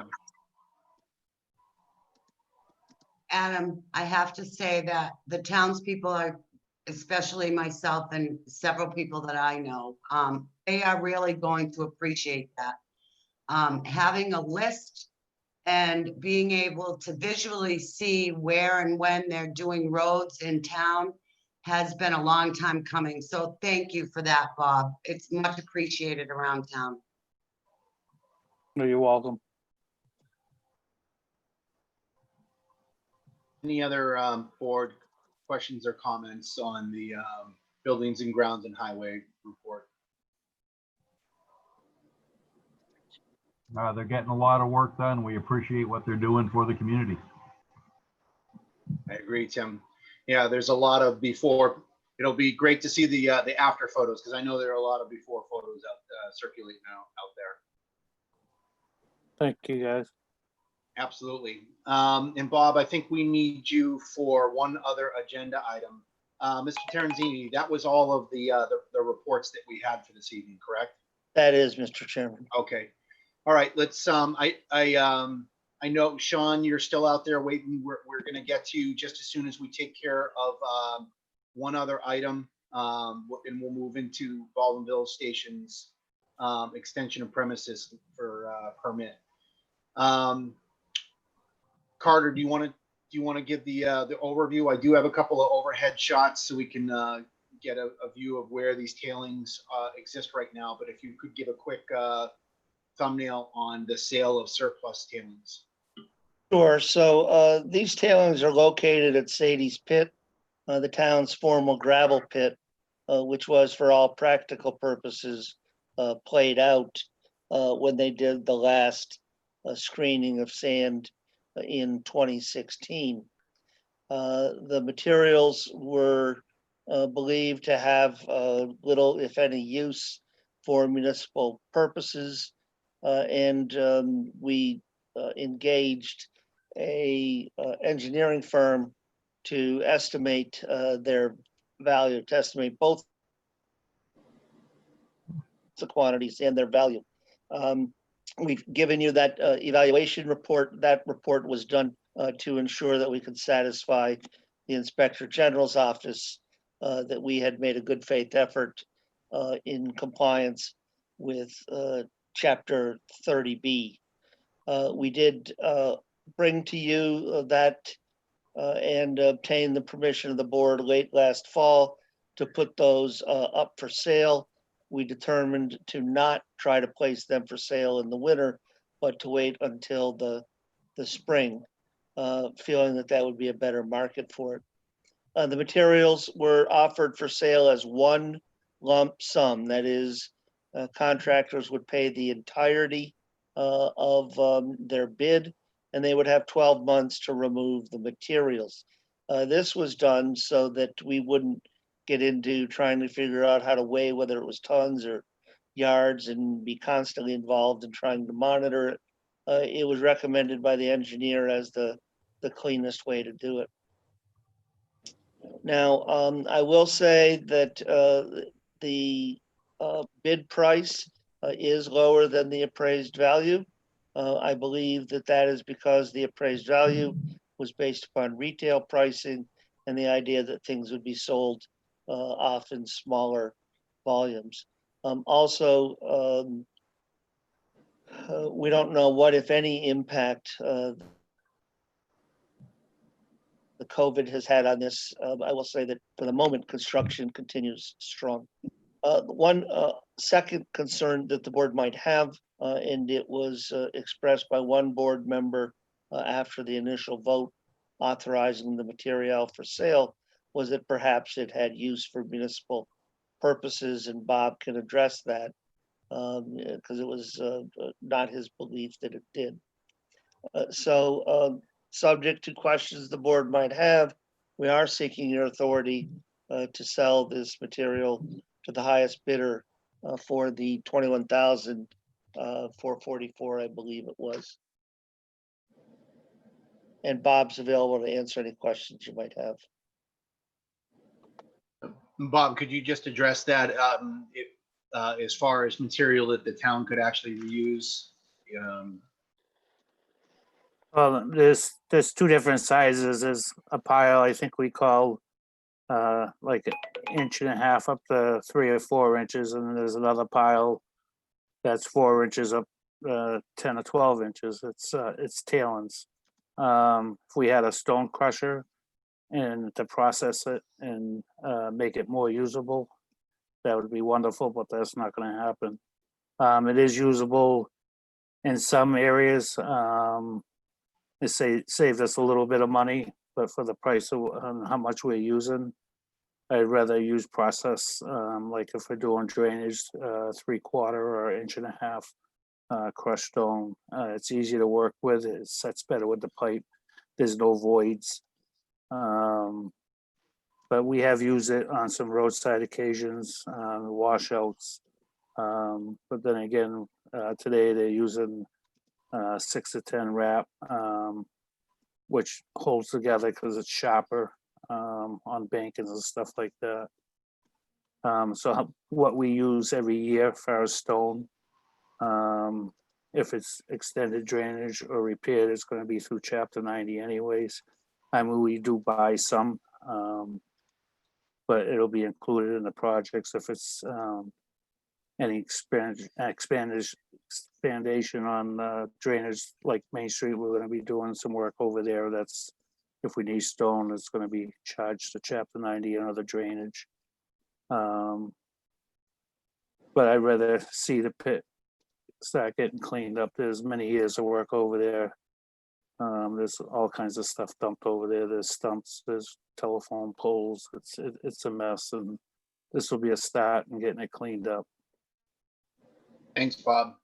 Adam, I have to say that the townspeople are, especially myself and several people that I know, they are really going to appreciate that. Having a list and being able to visually see where and when they're doing roads in town has been a long time coming. So thank you for that, Bob. It's much appreciated around town. No, you're welcome. Any other board questions or comments on the buildings and grounds and highway report? They're getting a lot of work done. We appreciate what they're doing for the community. I agree, Tim. Yeah, there's a lot of before. It'll be great to see the after photos, because I know there are a lot of before photos out circulating out there. Thank you, guys. Absolutely. And Bob, I think we need you for one other agenda item. Mr. Terenzini, that was all of the reports that we had for this evening, correct? That is, Mr. Chairman. Okay. All right. Let's. I know, Sean, you're still out there waiting. We're going to get to you just as soon as we take care of one other item, and we'll move into Baldwinville Station's extension of premises for permit. Carter, do you want to give the overview? I do have a couple of overhead shots so we can get a view of where these tailings exist right now. But if you could give a quick thumbnail on the sale of surplus tailings. Sure. So these tailings are located at Sadie's Pit, the town's former gravel pit, which was for all practical purposes played out when they did the last screening of sand in 2016. The materials were believed to have little, if any, use for municipal purposes, and we engaged a engineering firm to estimate their value, to estimate both the quantities and their value. We've given you that evaluation report. That report was done to ensure that we could satisfy the Inspector General's office that we had made a good faith effort in compliance with Chapter 30B. We did bring to you that and obtain the permission of the board late last fall to put those up for sale. We determined to not try to place them for sale in the winter, but to wait until the spring, feeling that that would be a better market for it. The materials were offered for sale as one lump sum. That is, contractors would pay the entirety of their bid, and they would have 12 months to remove the materials. This was done so that we wouldn't get into trying to figure out how to weigh whether it was tons or yards and be constantly involved in trying to monitor it. It was recommended by the engineer as the cleanest way to do it. Now, I will say that the bid price is lower than the appraised value. I believe that that is because the appraised value was based upon retail pricing and the idea that things would be sold off in smaller volumes. Also, we don't know what, if any, impact the COVID has had on this. I will say that for the moment, construction continues strong. One second concern that the board might have, and it was expressed by one board member after the initial vote authorizing the material for sale, was that perhaps it had use for municipal purposes, and Bob can address that because it was not his belief that it did. Subject to questions the board might have, we are seeking your authority to sell this material to the highest bidder for the 21,444, I believe it was. And Bob's available to answer any questions you might have. Bob, could you just address that as far as material that the town could actually reuse? Well, there's two different sizes. There's a pile I think we call like an inch and a half up to 3 or 4 inches, and then there's another pile that's 4 inches up 10 or 12 inches. It's tailings. If we had a stone crusher and to process it and make it more usable, that would be wonderful, but that's not going to happen. It is usable in some areas. It saved us a little bit of money, but for the price of how much we're using, I'd rather use process, like if we're doing drainage, 3/4 or 1.5 inch crushed stone. It's easy to work with. It sets better with the pipe. There's no voids. But we have used it on some roadside occasions, washouts. But then again, today they're using 6 to 10 wrap, which holds together because it's sharper on bankings and stuff like that. So what we use every year for our stone, if it's extended drainage or repaired, it's going to be through Chapter 90 anyways. I mean, we do buy some, but it'll be included in the projects if it's any expandation on drainage like Main Street. We're going to be doing some work over there. That's if we need stone, it's going to be charged to Chapter 90 and other drainage. But I'd rather see the pit start getting cleaned up. There's many years of work over there. There's all kinds of stuff dumped over there. There's stumps, there's telephone poles. It's a mess, and this will be a start in getting it cleaned up. Thanks, Bob.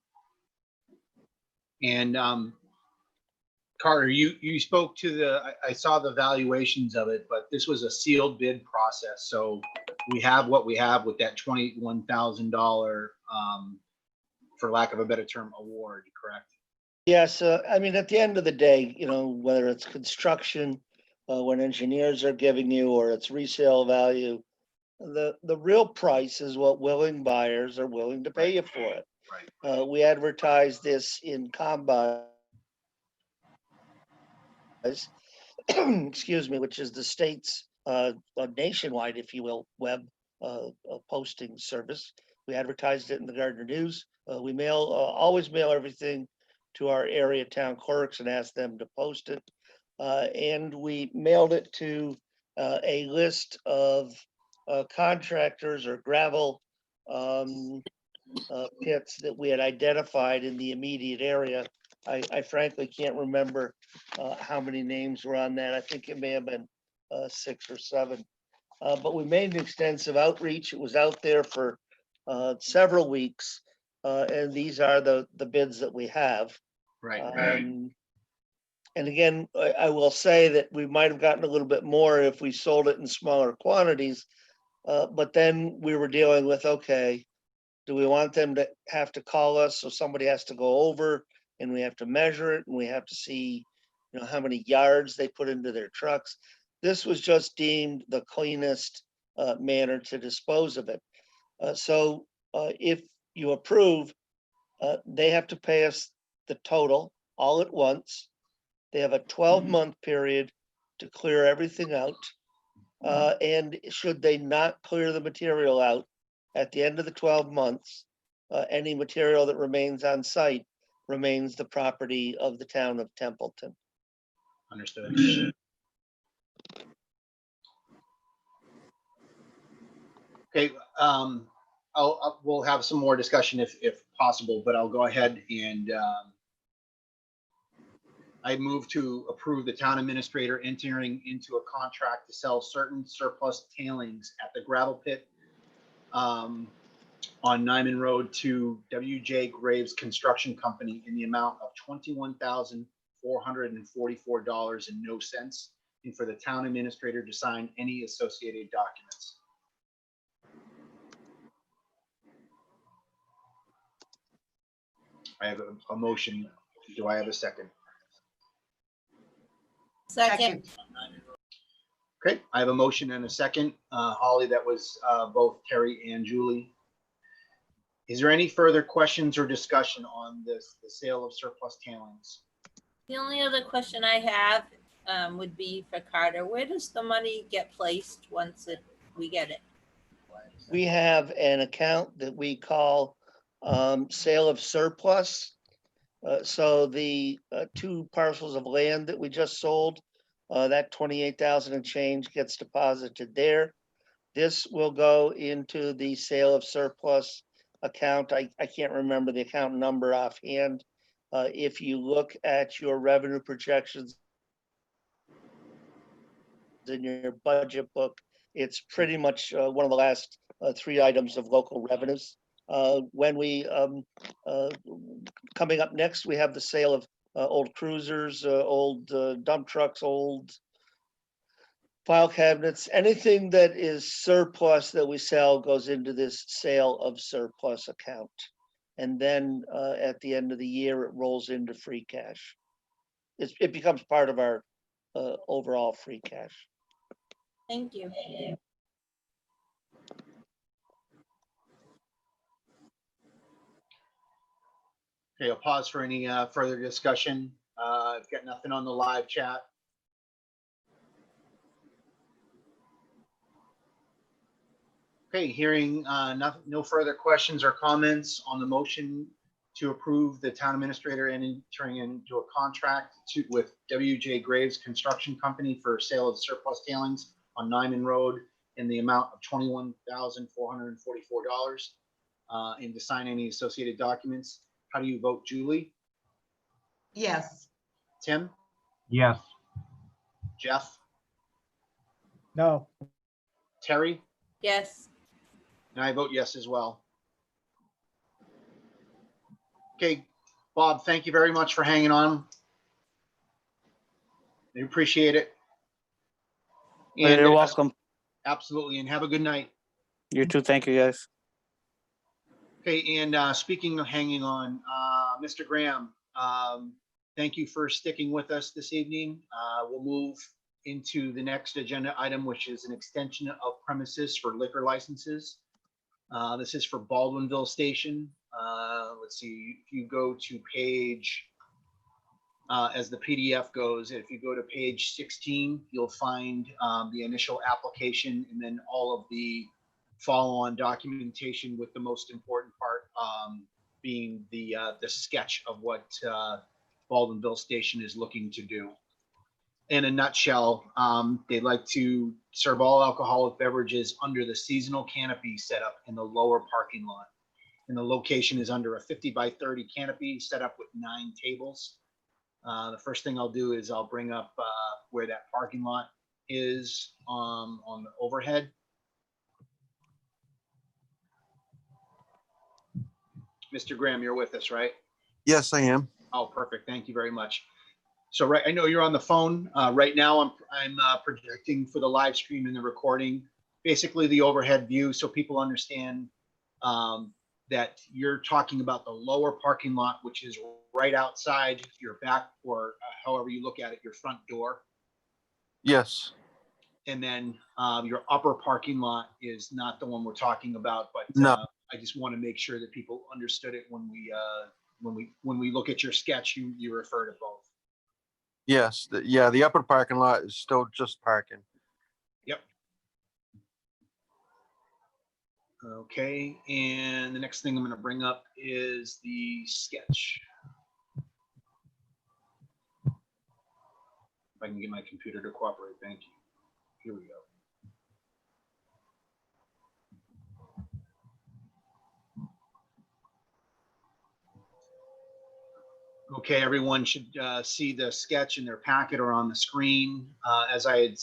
And Carter, you spoke to I saw the valuations of it, but this was a sealed bid process. So we have what we have with that $21,000, for lack of a better term, award, correct? Yes, I mean, at the end of the day, you know, whether it's construction, when engineers are giving you, or it's resale value, the real price is what willing buyers are willing to pay you for it. Right. We advertised this in Combine, excuse me, which is the state's nationwide, if you will, web posting service. We advertised it in the Gardner News. We always mail everything to our area town clerks and ask them to post it. And we mailed it to a list of contractors or gravel pits that we had identified in the immediate area. I frankly can't remember how many names were on that. I think it may have been 6 or 7. But we made an extensive outreach. It was out there for several weeks. And these are the bids that we have. Right. And again, I will say that we might have gotten a little bit more if we sold it in smaller quantities. But then we were dealing with, okay, do we want them to have to call us? So somebody has to go over and we have to measure it and we have to see, you know, how many yards they put into their trucks. This was just deemed the cleanest manner to dispose of it. So if you approve, they have to pay us the total all at once. They have a 12-month period to clear everything out. And should they not clear the material out at the end of the 12 months, any material that remains on site remains the property of the town of Templeton. Understood. Okay. we'll have some more discussion if possible, but I'll go ahead and I move to approve the town administrator entering into a contract to sell certain surplus tailings at the gravel pit on Nyman Road to W.J. Graves Construction Company in the amount of $21,444.00, and for the town administrator to sign any associated documents. I have a motion. Do I have a second? Second. Okay, I have a motion and a second. Holly, that was both Terry and Julie. Is there any further questions or discussion on this, the sale of surplus tailings? The only other question I have would be for Carter. Where does the money get placed once we get it? We have an account that we call sale of surplus. So the 2 parcels of land that we just sold, that 28,000 and change gets deposited there. This will go into the sale of surplus account. I can't remember the account number offhand. If you look at your revenue projections in your budget book, it's pretty much one of the last 3 items of local revenues. When we coming up next, we have the sale of old cruisers, old dump trucks, old file cabinets. Anything that is surplus that we sell goes into this sale of surplus account. And then at the end of the year, it rolls into free cash. It becomes part of our overall free cash. Thank you. Okay, I'll pause for any further discussion. I've got nothing on the live chat. Okay, hearing no further questions or comments on the motion to approve the town administrator and entering into a contract with W.J. Graves Construction Company for sale of surplus tailings on Nyman Road in the amount of $21,444 and to sign any associated documents. How do you vote, Julie? Yes. Tim? Yes. Jeff? No. Terry? Yes. And I vote yes as well. Okay, Bob, thank you very much for hanging on. I appreciate it. And, You're welcome. Absolutely, and have a good night. You too. Thank you, guys. Okay, and speaking of hanging on, Mr. Graham, thank you for sticking with us this evening. We'll move into the next agenda item, which is an extension of premises for liquor licenses. This is for Baldwinville Station. Let's see, if you go to page, as the PDF goes, if you go to page 16, you'll find the initial application and then all of the follow-on documentation, with the most important part being the sketch of what Baldwinville Station is looking to do. In a nutshell, they'd like to serve all alcoholic beverages under the seasonal canopy set up in the lower parking lot. And the location is under a 50 by 30 canopy set up with 9 tables. The first thing I'll do is I'll bring up where that parking lot is on the overhead. Mr. Graham, you're with us, right? Yes, I am. Oh, perfect. Thank you very much. So right, I know you're on the phone. Right now I'm projecting for the live stream and the recording, basically the overhead view, so people understand that you're talking about the lower parking lot, which is right outside your back, or however you look at it, your front door. Yes. And then your upper parking lot is not the one we're talking about, but No. I just want to make sure that people understood it when we look at your sketch. You refer to both. Yes. The upper parking lot is still just parking. Yep. Okay, and the next thing I'm going to bring up is the sketch. If I can get my computer to cooperate, thank you. Here we go. Okay, everyone should see the sketch in their packet or on the screen. As I had,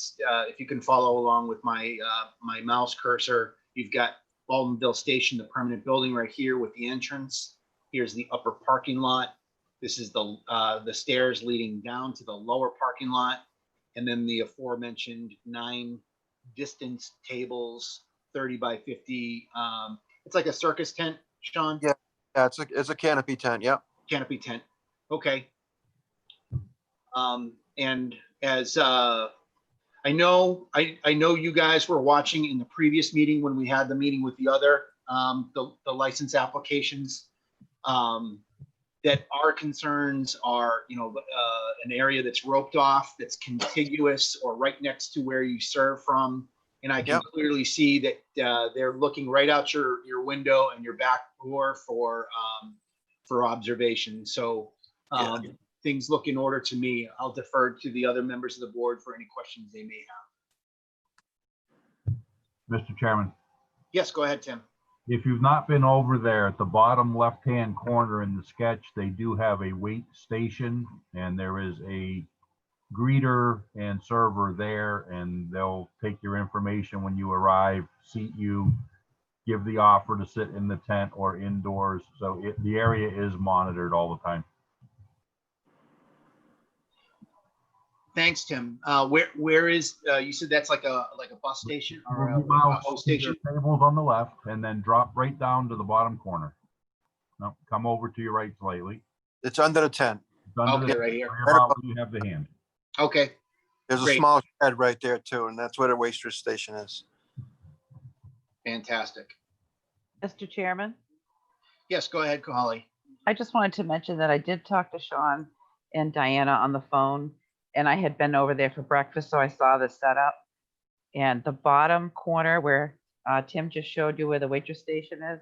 if you can follow along with my my mouse cursor, you've got Baldwinville Station, the permanent building right here with the entrance. Here's the upper parking lot. This is the stairs leading down to the lower parking lot. And then the aforementioned 9 distance tables, 30 by 50. It's like a circus tent, Sean? Yeah, it's a canopy tent. Yep. Canopy tent. Okay. And as I know you guys were watching in the previous meeting when we had the meeting with the other the license applications. That our concerns are, an area that's roped off, that's contiguous or right next to where you serve from. And I can clearly see that they're looking right out your window and your back door for observation. So things look in order to me. I'll defer to the other members of the board for any questions they may have. Mr. Chairman, Yes, go ahead, Tim. if you've not been over there at the bottom left-hand corner in the sketch, they do have a wait station, and there is a greeter and server there, and they'll take your information when you arrive, seat you, give the offer to sit in the tent or indoors. So the area is monitored all the time. Thanks, Tim. Where is you said that's like a bus station or a Mouse, host station? tables on the left, and then drop right down to the bottom corner. No, come over to your right slightly. It's under the tent. It's under Okay, the- right here. right about where you have the hand. Okay. There's a Great. small shed right there too, and that's where the waitress station is. Fantastic. Mr. Chairman, Yes, go ahead, Holly. I just wanted to mention that I did talk to Sean and Diana on the phone, and I had been over there for breakfast, so I saw the setup. And the bottom corner where Tim just showed you where the waitress station is,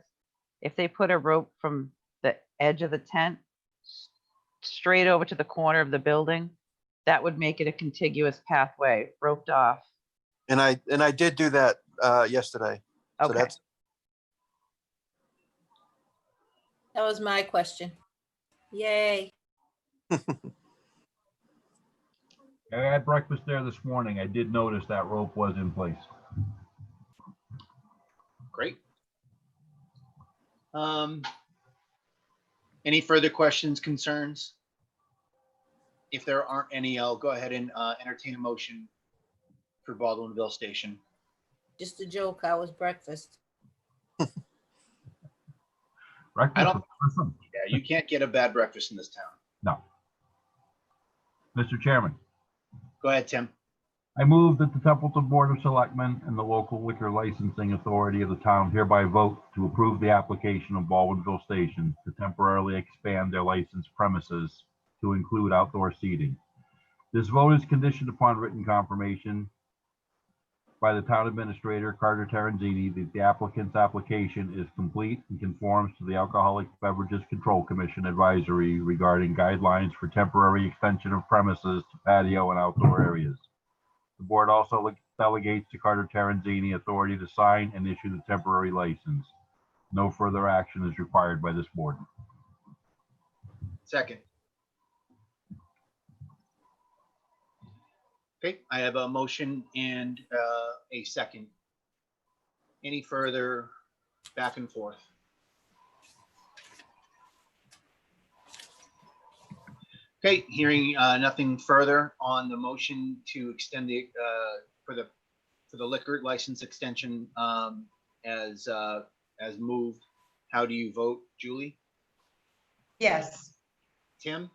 if they put a rope from the edge of the tent straight over to the corner of the building, that would make it a contiguous pathway, roped off. And I did do that yesterday. So Okay. that's That was my question. Yay. I had breakfast there this morning. I did notice that rope was in place. Great. Any further questions, concerns? If there aren't any, I'll go ahead and entertain a motion for Baldwinville Station. Just a joke. How was breakfast? Breakfast I don't- was awesome. Yeah, you can't get a bad breakfast in this town. No. Mr. Chairman, Go ahead, Tim. I move that the Templeton Board of Selectmen and the local liquor licensing authority of the town hereby vote to approve the application of Baldwinville Station to temporarily expand their licensed premises to include outdoor seating. This vote is conditioned upon written confirmation by the town administrator, Carter Terenzini, that the applicant's application is complete and conforms to the Alcoholic Beverages Control Commission advisory regarding guidelines for temporary extension of premises to patio and outdoor areas. The board also delegates to Carter Terenzini authority to sign and issue the temporary license. No further action is required by this board. Second. Okay, I have a motion and a second. Any further back and forth? Okay, hearing nothing further on the motion to extend the for the liquor license extension as moved. How do you vote, Julie? Yes. Tim?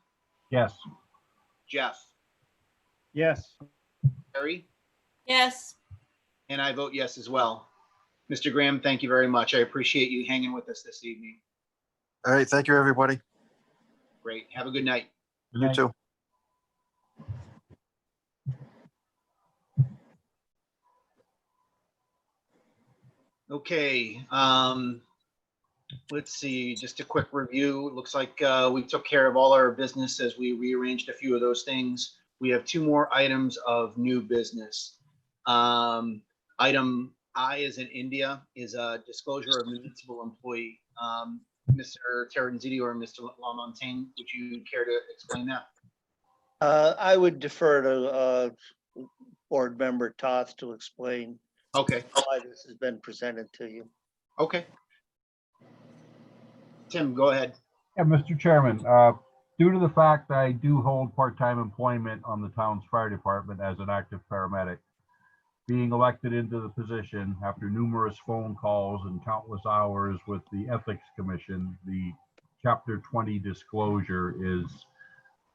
Yes. Jeff? Yes. Terry? Yes. And I vote yes as well. Mr. Graham, thank you very much. I appreciate you hanging with us this evening. all right. Thank you, everybody. Great. Have a good night. Good You night. too. Okay. Let's see, just a quick review. It looks like we took care of all our business as we rearranged a few of those things. We have 2 more items of new business. Item I, as in India, is a disclosure of municipal employee. Mr. Terenzini or Mr. Lamontagne, would you care to explain that? I would defer to Board Member Toth to explain Okay, why this has been presented to you. okay. Tim, go ahead. Yeah, Mr. Chairman, due to the fact that I do hold part-time employment on the town's fire department as an active paramedic, being elected into the position after numerous phone calls and countless hours with the Ethics Commission, the Chapter 20 disclosure is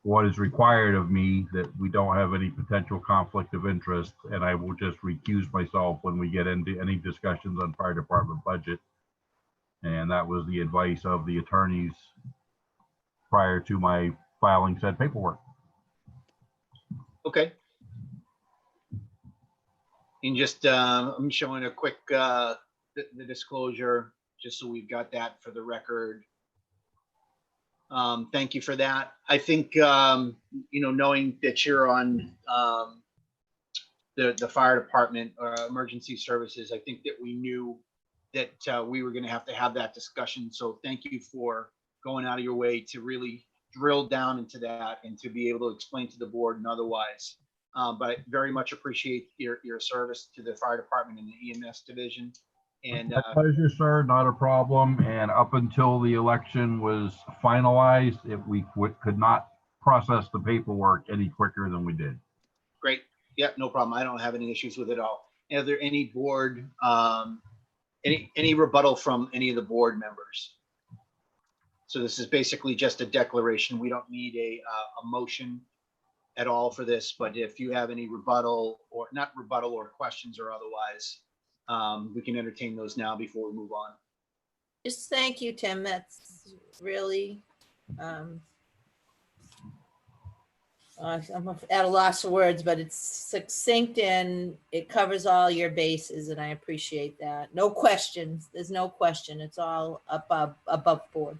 what is required of me, that we don't have any potential conflict of interest, and I will just recuse myself when we get into any discussions on fire department budget. And that was the advice of the attorneys prior to my filing said paperwork. Okay. And just, I'm showing a quick, the disclosure, just so we've got that for the record. Thank you for that. I think, knowing that you're on the fire department or emergency services, I think that we knew that we were going to have that discussion. So thank you for going out of your way to really drill down into that and to be able to explain to the board and otherwise. But I very much appreciate your service to the fire department and the EMS division. And My pleasure, sir. Not a problem. And up until the election was finalized, we could not process the paperwork any quicker than we did. great. Yeah, no problem. I don't have any issues with it all. Are there any board, any rebuttal from any of the board members? So this is basically just a declaration. We don't need a motion at all for this, but if you have any rebuttal or not rebuttal or questions or otherwise, we can entertain those now before we move on. Just thank you, Tim. That's really, I'm at a loss of words, but it's succinct and it covers all your bases, and I appreciate that. No questions. There's no question. It's all above board.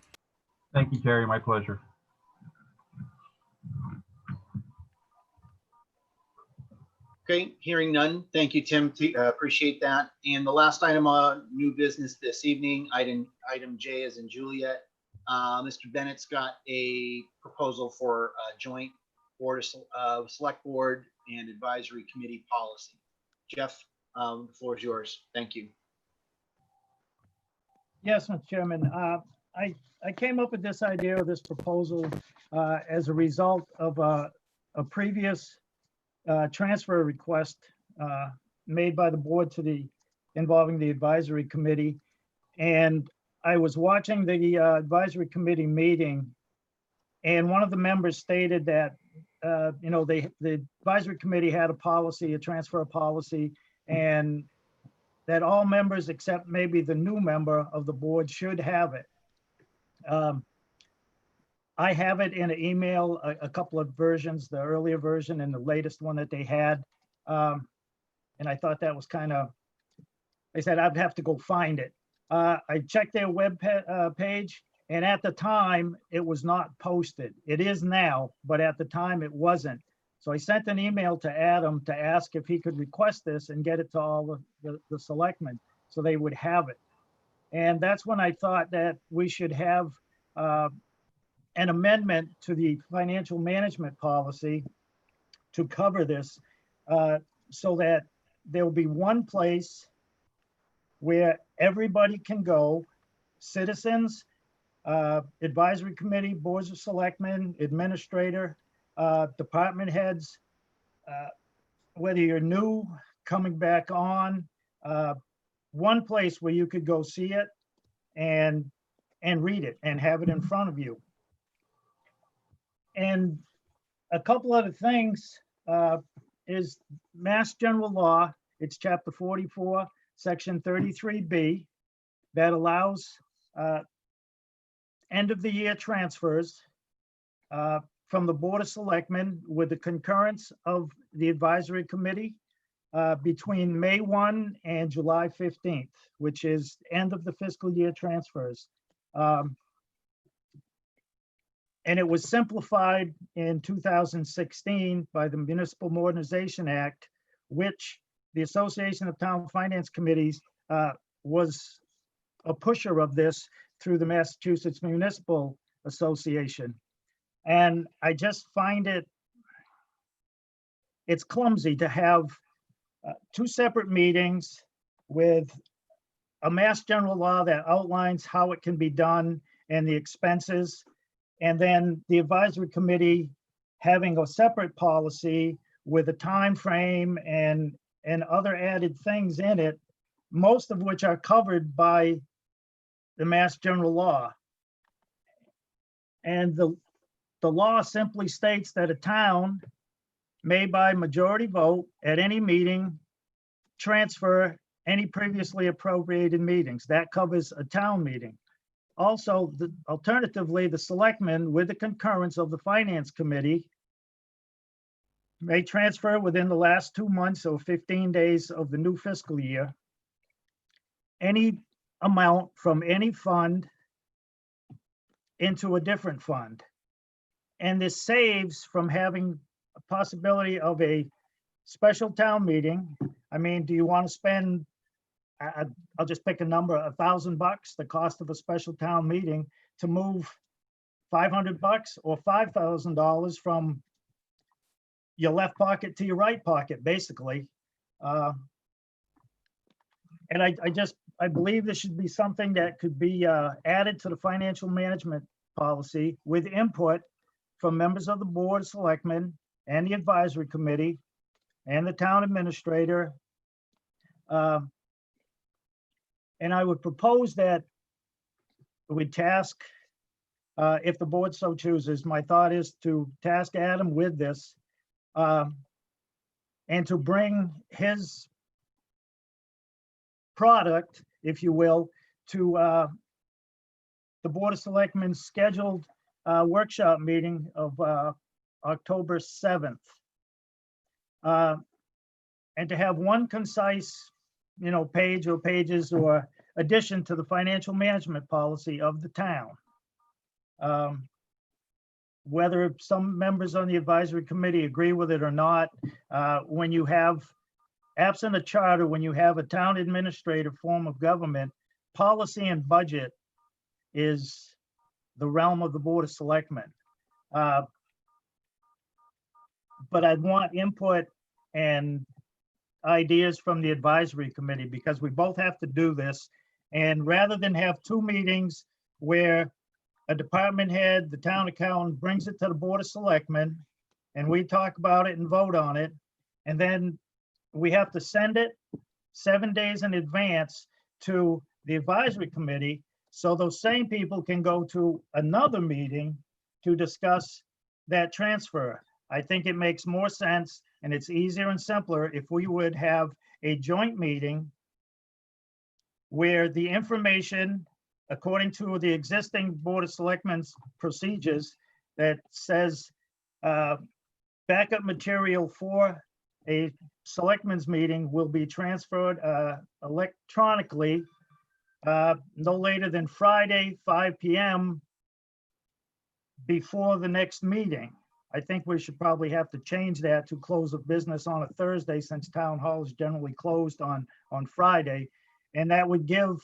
Thank you, Terry. My pleasure. Okay, hearing none. Thank you, Tim. Appreciate that. And the last item on new business this evening, item J as in Juliet. Mr. Bennett's got a proposal for a joint board of select board and advisory committee policy. Jeff, the floor is yours. Thank you. Yes, Mr. Chairman. I came up with this idea of this proposal as a result of a previous transfer request made by the board to involving the advisory committee. And I was watching the advisory committee meeting, and one of the members stated that the advisory committee had a policy, a transfer policy, and that all members except maybe the new member of the board should have it. I have it in an email, a couple of versions, the earlier version and the latest one that they had. And I thought that was kind of, they said I'd have to go find it. I checked their web page, and at the time it was not posted. It is now, but at the time it wasn't. So I sent an email to Adam to ask if he could request this and get it to all the selectmen so they would have it. And that's when I thought that we should have an amendment to the financial management policy to cover this so that there will be one place where everybody can go, citizens, advisory committee, boards of selectmen, administrator, department heads, whether you're new, coming back on, one place where you could go see it and read it and have it in front of you. And a couple other things is Mass General Law. It's Chapter 44, Section 33B, that allows end of the year transfers from the Board of Selectmen with the concurrence of the advisory committee between May 1 and July 15th, which is end of the fiscal year transfers. And it was simplified in 2016 by the Municipal Modernization Act, which the Association of Town Finance Committees was a pusher of this through the Massachusetts Municipal Association. And I just find it's clumsy to have two separate meetings with a mass general law that outlines how it can be done and the expenses, and then the advisory committee having a separate policy with a time frame and other added things in it, most of which are covered by the mass general law. And the law simply states that a town may by majority vote at any meeting transfer any previously appropriated meetings. That covers a town meeting. Also, alternatively, the selectmen, with the concurrence of the finance committee, may transfer within the last 2 months or 15 days of the new fiscal year any amount from any fund into a different fund. And this saves from having a possibility of a special town meeting. I mean, do you want to spend, I'll just pick a number, $1,000, the cost of a special town meeting, to move $500 or $5,000 from your left pocket to your right pocket, basically. And I believe this should be something that could be added to the financial management policy with input from members of the Board of Selectmen and the advisory committee and the town administrator. And I would propose that we task, if the board so chooses, my thought is to task Adam with this and to bring his product, if you will, to the Board of Selectmen's scheduled workshop meeting of October 7th. And to have one concise, page or pages or addition to the financial management policy of the town. Whether some members on the advisory committee agree with it or not, when you have, absent a charter, when you have a town administrative form of government, policy and budget is the realm of the Board of Selectmen. But I'd want input and ideas from the advisory committee, because we both have to do this. And rather than have two meetings where a department head, the town accountant, brings it to the Board of Selectmen and we talk about it and vote on it, and then we have to send it 7 days in advance to the advisory committee, so those same people can go to another meeting to discuss that transfer. I think it makes more sense and it's easier and simpler if we would have a joint meeting where the information, according to the existing Board of Selectmen's procedures, that says backup material for a selectmen's meeting will be transferred electronically no later than Friday, 5 p.m. before the next meeting. I think we should probably have to change that to close of business on a Thursday, since town hall is generally closed on Friday. And that would give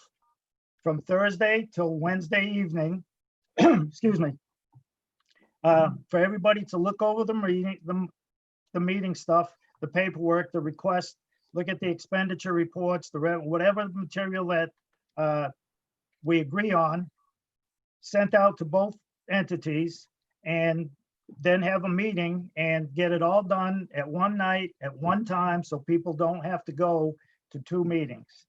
from Thursday till Wednesday evening, excuse me, for everybody to look over the meeting stuff, the paperwork, the request, look at the expenditure reports, whatever material that we agree on, sent out to both entities, and then have a meeting and get it all done at one night, at one time, so people don't have to go to two meetings.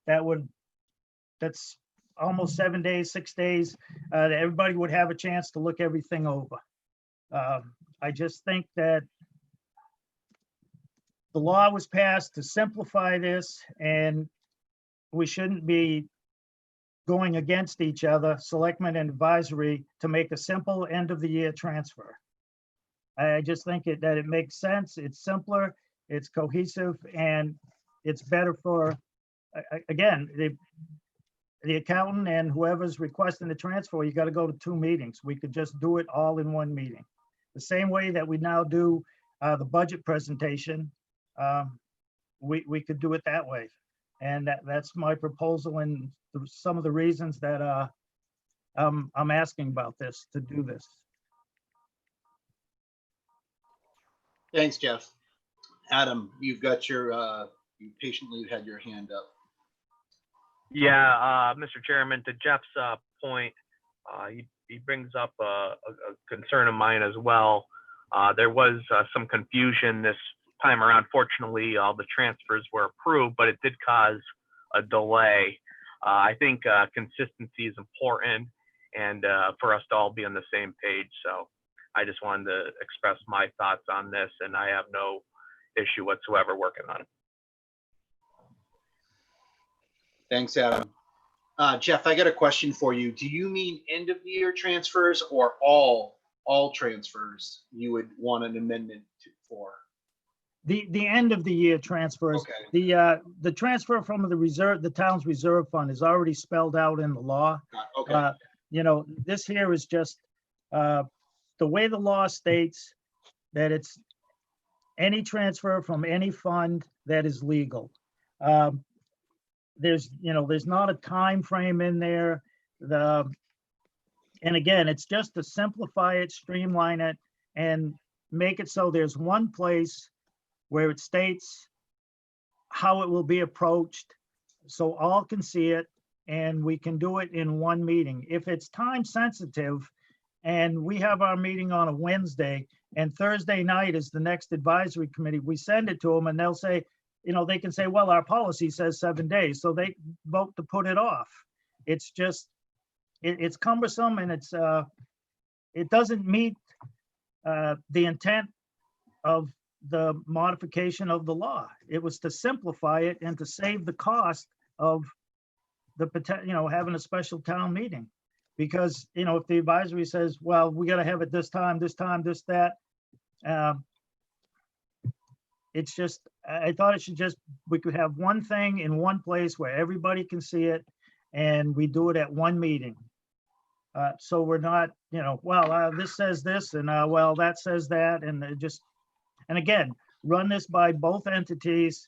That's almost 7 days, 6 days, that everybody would have a chance to look everything over. I just think that the law was passed to simplify this, and we shouldn't be going against each other, selectmen and advisory, to make a simple end of the year transfer. I just think that it makes sense. It's simpler, it's cohesive, and it's better for, again, the accountant and whoever's requesting the transfer. You got to go to two meetings. We could just do it all in one meeting. The same way that we now do the budget presentation, we could do it that way. And that's my proposal and some of the reasons that I'm asking about this, to do this. Thanks, Jeff. Adam, you've got your, you patiently had your hand up. Yeah, Mr. Chairman, to Jeff's point, he brings up a concern of mine as well. There was some confusion this time around. Fortunately, all the transfers were approved, but it did cause a delay. I think consistency is important, and for us to all be on the same page. So I just wanted to express my thoughts on this, and I have no issue whatsoever working on it. Thanks, Adam. Jeff, I got a question for you. Do you mean end of the year transfers or all transfers you would want an amendment for? The end of the year transfers. Okay. The transfer from the reserve, the town's reserve fund is already spelled out in the law. Okay. You know, this here is just the way the law states that it's any transfer from any fund that is legal. There's not a time frame in there. And again, it's just to simplify it, streamline it, and make it so there's one place where it states how it will be approached, so all can see it, and we can do it in one meeting. If it's time sensitive, and we have our meeting on a Wednesday, and Thursday night is the next advisory committee, we send it to them, and they'll say, they can say, well, our policy says 7 days, so they vote to put it off. It's just, it's cumbersome, and it doesn't meet the intent of the modification of the law. It was to simplify it and to save the cost of having a special town meeting. Because, if the advisory says, well, we got to have it this time, this, that, it's just, I thought it should just, we could have one thing in one place where everybody can see it, and we do it at one meeting. So we're not, well, this says this, and well, that says that, and and again, run this by both entities,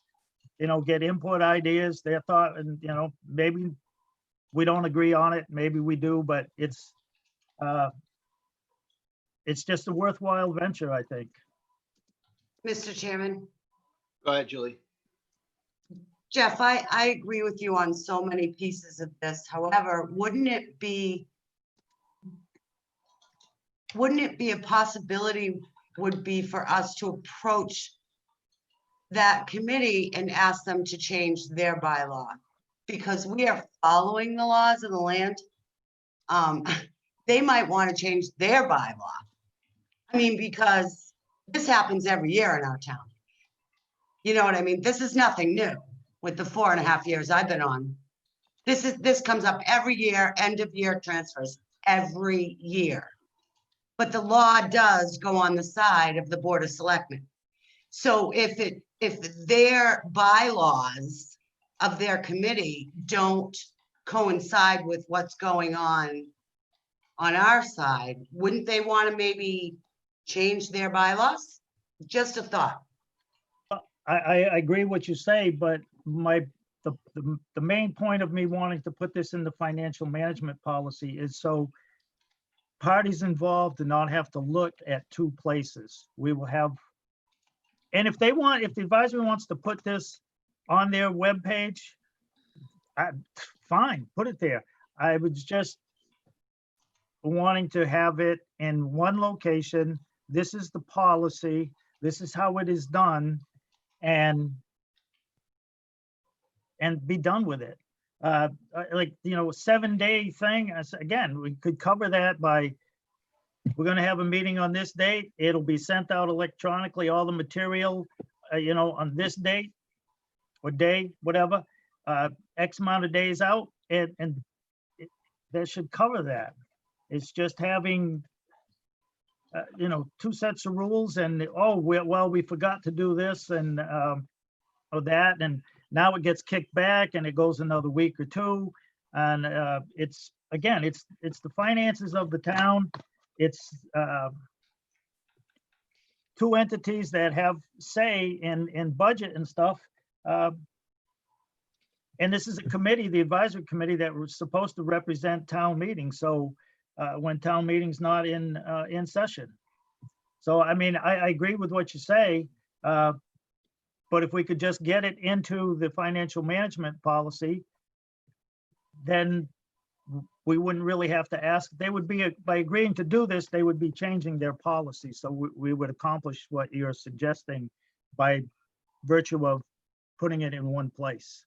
get input ideas, their thought, and, maybe we don't agree on it, maybe we do, but it's just a worthwhile venture, I think. Mr. Chairman. Go ahead, Julie. Jeff, I agree with you on so many pieces of this. However, wouldn't it be a possibility would be for us to approach that committee and ask them to change their bylaw? Because we are following the laws of the land. They might want to change their bylaw. I mean, because this happens every year in our town. You know what I mean? This is nothing new with the 4.5 years I've been on. This comes up every year, end of year transfers, every year. But the law does go on the side of the Board of Selectmen. So if their bylaws of their committee don't coincide with what's going on our side, wouldn't they want to maybe change their bylaws? Just a thought. I agree what you say, but the main point of me wanting to put this in the financial management policy is so parties involved do not have to look at two places. We will have, and if the advisory wants to put this on their webpage, fine, put it there. I was just wanting to have it in one location. This is the policy. This is how it is done, and be done with it. Like, 7-day thing, again, we could cover that by, we're going to have a meeting on this date. It'll be sent out electronically, all the material, on this date or day, whatever, X amount of days out, and that should cover that. It's just having, two sets of rules, and, we forgot to do this and or that, and now it gets kicked back and it goes another week or two. And it's the finances of the town. It's two entities that have say in budget and stuff. And this is a committee, the advisory committee, that was supposed to represent town meetings. So when town meeting's not in session. So, I mean, I agree with what you say. But if we could just get it into the financial management policy, then we wouldn't really have to ask. They would be, by agreeing to do this, they would be changing their policy. So we would accomplish what you're suggesting by virtue of putting it in one place.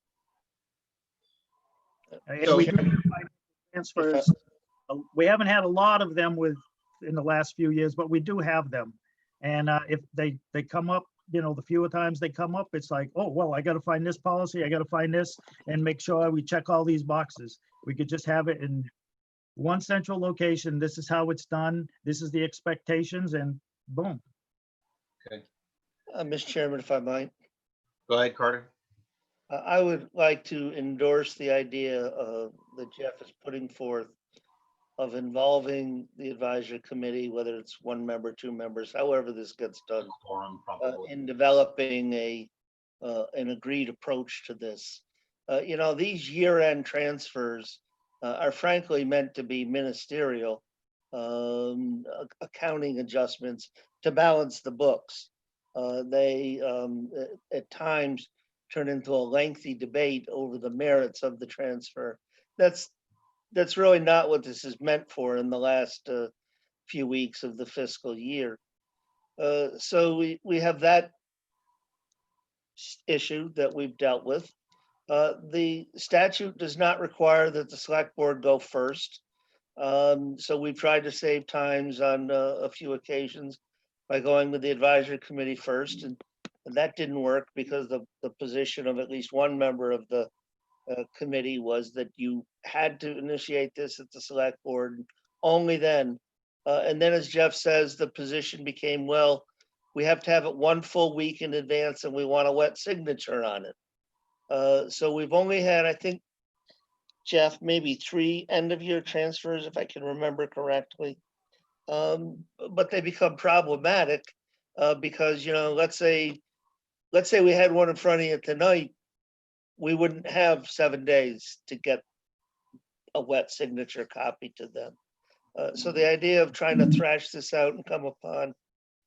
And So- we do transfers. We haven't had a lot of them in the last few years, but we do have them. And if they come up, you know, the fewer times they come up, it's like, oh, well, I got to find this policy, I got to find this, and make sure we check all these boxes. We could just have it in one central location. This is how it's done. This is the expectations, and boom. Okay, Mr. Chairman, if I might, go ahead, Carter. I would like to endorse the idea that Jeff is putting forth of involving the advisory committee, whether it's one member, two members, however this gets done, in developing an agreed approach to this. You know, these year-end transfers are frankly meant to be ministerial accounting adjustments to balance the books. They at times turn into a lengthy debate over the merits of the transfer. That's really not what this is meant for in the last few weeks of the fiscal year. So we have that issue that we've dealt with. The statute does not require that the select board go first. So we've tried to save times on a few occasions by going with the advisory committee first, and that didn't work because the position of at least one member of the committee was that you had to initiate this at the select board only then. And then, as Jeff says, the position became, well, we have to have it one full week in advance and we want a wet signature on it. So we've only had, I think, Jeff, maybe 3 end of year transfers, if I can remember correctly. But they become problematic because, you know, let's say we had one in front of you tonight, we wouldn't have 7 days to get a wet signature copy to them. So the idea of trying to thrash this out and come upon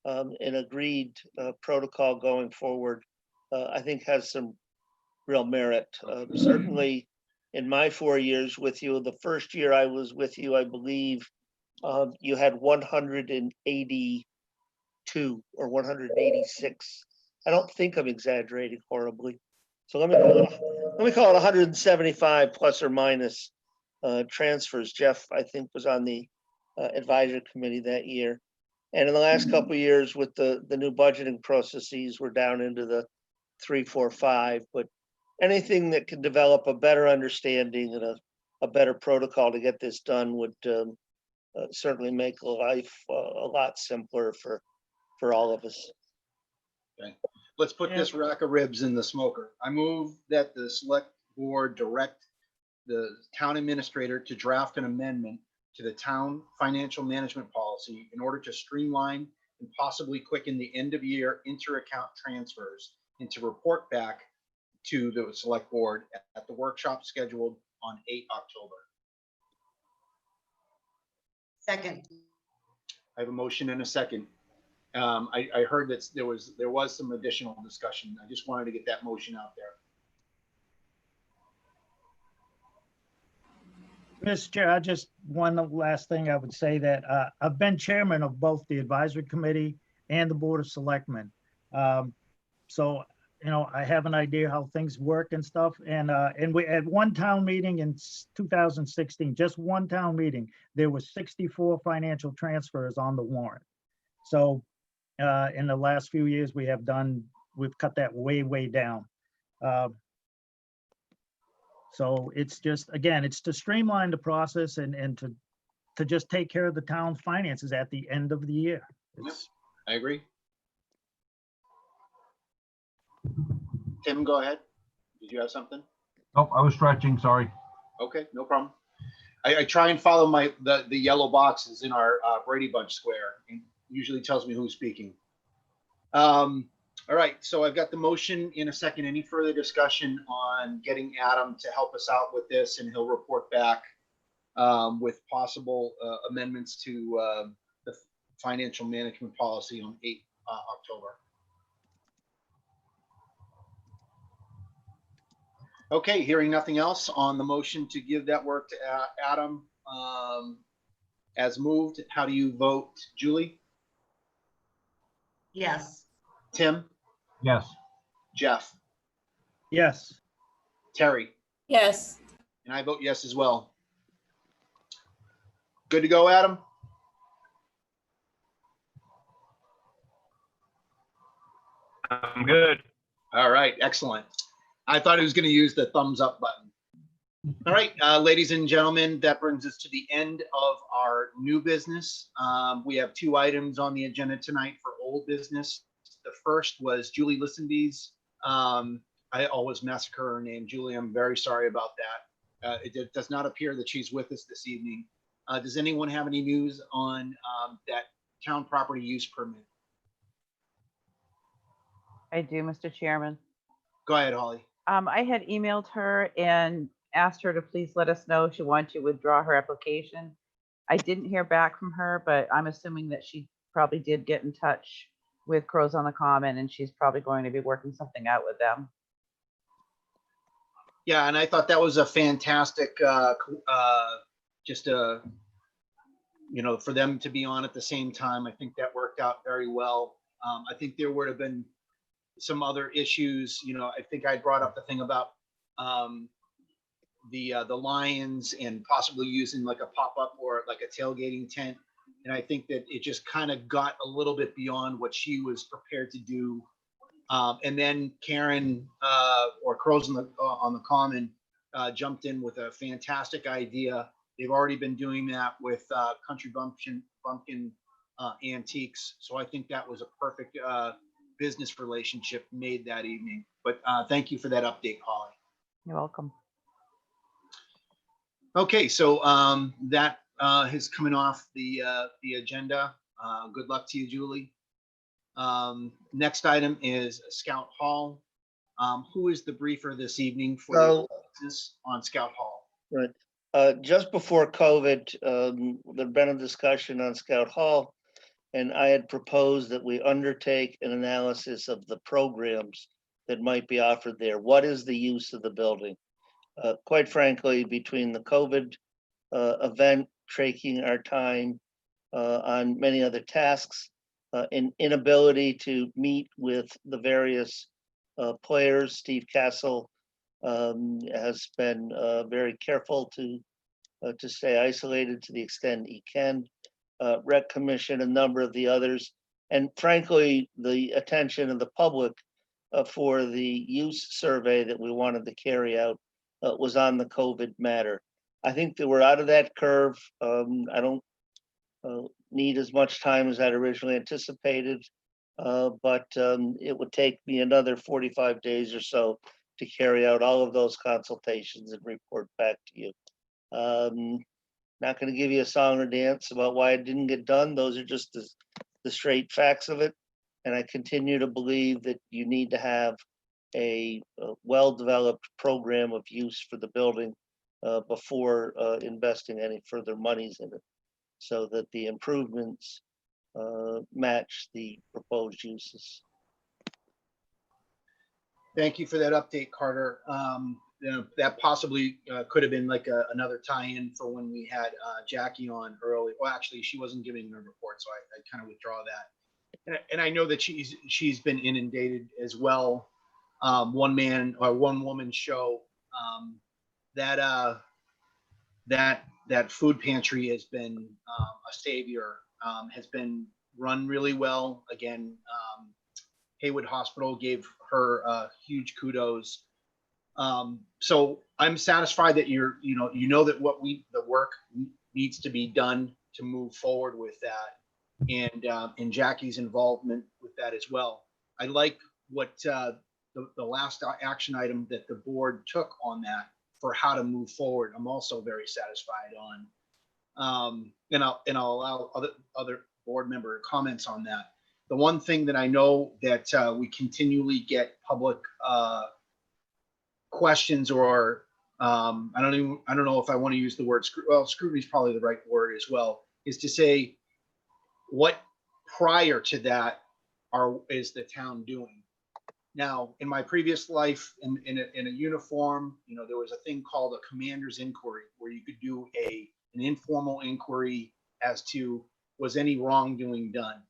an agreed protocol going forward, I think has some real merit. Certainly in my 4 years with you, the first year I was with you, I believe you had 182 or 186. I don't think I'm exaggerating horribly. So let me call it 175 plus or minus transfers. Jeff, I think, was on the advisory committee that year. And in the last couple of years with the new budgeting processes, we're down into the 3, 4, 5. But anything that can develop a better understanding and a better protocol to get this done would certainly make life a lot simpler for all of us. Okay. Let's put this rack of ribs in the smoker. I move that the select board direct the town administrator to draft an amendment to the town financial management policy in order to streamline and possibly quicken the end of year inter-account transfers and to report back to the select board at the workshop scheduled on 8 October. Second. I have a motion and a second. I heard that there was some additional discussion. I just wanted to get that motion out there. Mr. Chair, one last thing I would say that I've been chairman of both the advisory committee and the board of selectmen. So, you know, I have an idea how things work and stuff. And we had one town meeting in 2016, just one town meeting. There was 64 financial transfers on the warrant. So in the last few years, we've cut that way down. So it's just, again, it's to streamline the process and to just take care of the town's finances at the end of the year. Yep, I agree. Tim, go ahead. Did you have something? Oh, I was stretching, sorry. Okay, no problem. I try and follow the yellow boxes in our Brady Bunch square. It usually tells me who's speaking. All right, so I've got the motion in a second. Any further discussion on getting Adam to help us out with this, and he'll report back with possible amendments to the financial management policy on 8 October. Okay, hearing nothing else on the motion to give that work to Adam as moved, how do you vote, Julie? Yes. Tim? Yes. Jeff? Yes. Terry? Yes. And I vote yes as well. Good to go, Adam? I'm good. All right, excellent. I thought he was going to use the thumbs up button. All right, ladies and gentlemen, that brings us to the end of our new business. We have 2 items on the agenda tonight for old business. The first was Julie Lisenbe's. I always massacre her name, Julie. I'm very sorry about that. It does not appear that she's with us this evening. Does anyone have any news on that town property use permit? I do, Mr. Chairman. Go ahead, Holly. I had emailed her and asked her to please let us know if she wanted to withdraw her application. I didn't hear back from her, but I'm assuming that she probably did get in touch with Crows on the Common, and she's probably going to be working something out with them. Yeah, and I thought that was a fantastic, for them to be on at the same time. I think that worked out very well. I think there would have been some other issues. I think I brought up the thing about the Lions and possibly using like a pop-up or like a tailgating tent. And I think that it just kind of got a little bit beyond what she was prepared to do. And then Karen or Crows on the Common jumped in with a fantastic idea. They've already been doing that with Country Bumpkin Antiques. So I think that was a perfect business relationship made that evening. But thank you for that update, Holly. You're welcome. Okay, so that is coming off the agenda. Good luck to you, Julie. Next item is Scout Hall. Who is the briefer this evening for the business on Scout Hall? Right. Just before COVID, there'd been a discussion on Scout Hall, and I had proposed that we undertake an analysis of the programs that might be offered there. What is the use of the building? Quite frankly, between the COVID event, taking our time on many other tasks, an inability to meet with the various players, Steve Castle has been very careful to stay isolated to the extent he can. Rec Commission, a number of the others, and frankly, the attention of the public for the use survey that we wanted to carry out was on the COVID matter. I think that we're out of that curve. I don't need as much time as I'd originally anticipated, but it would take me another 45 days or so to carry out all of those consultations and report back to you. Not going to give you a song or dance about why it didn't get done. Those are just the straight facts of it. And I continue to believe that you need to have a well-developed program of use for the building before investing any further monies in it, so that the improvements match the proposed uses. Thank you for that update, Carter. That possibly could have been like another tie-in for when we had Jackie on early. Well, actually, she wasn't giving her report, so I kind of withdraw that. And I know that she's been inundated as well. One man or one woman show that food pantry has been a savior. Has been run really well. Again, Haywood Hospital gave her huge kudos. So I'm satisfied that you know that the work needs to be done to move forward with that, and Jackie's involvement with that as well. I like what the last action item that the board took on that for how to move forward. I'm also very satisfied on, and I'll allow other board member comments on that. The one thing that I know that we continually get public questions, or I don't know if I want to use the word scrutiny is probably the right word as well, is to say what prior to that is the town doing. Now, in my previous life, in a uniform, there was a thing called a commander's inquiry, where you could do an informal inquiry as to was any wrongdoing done.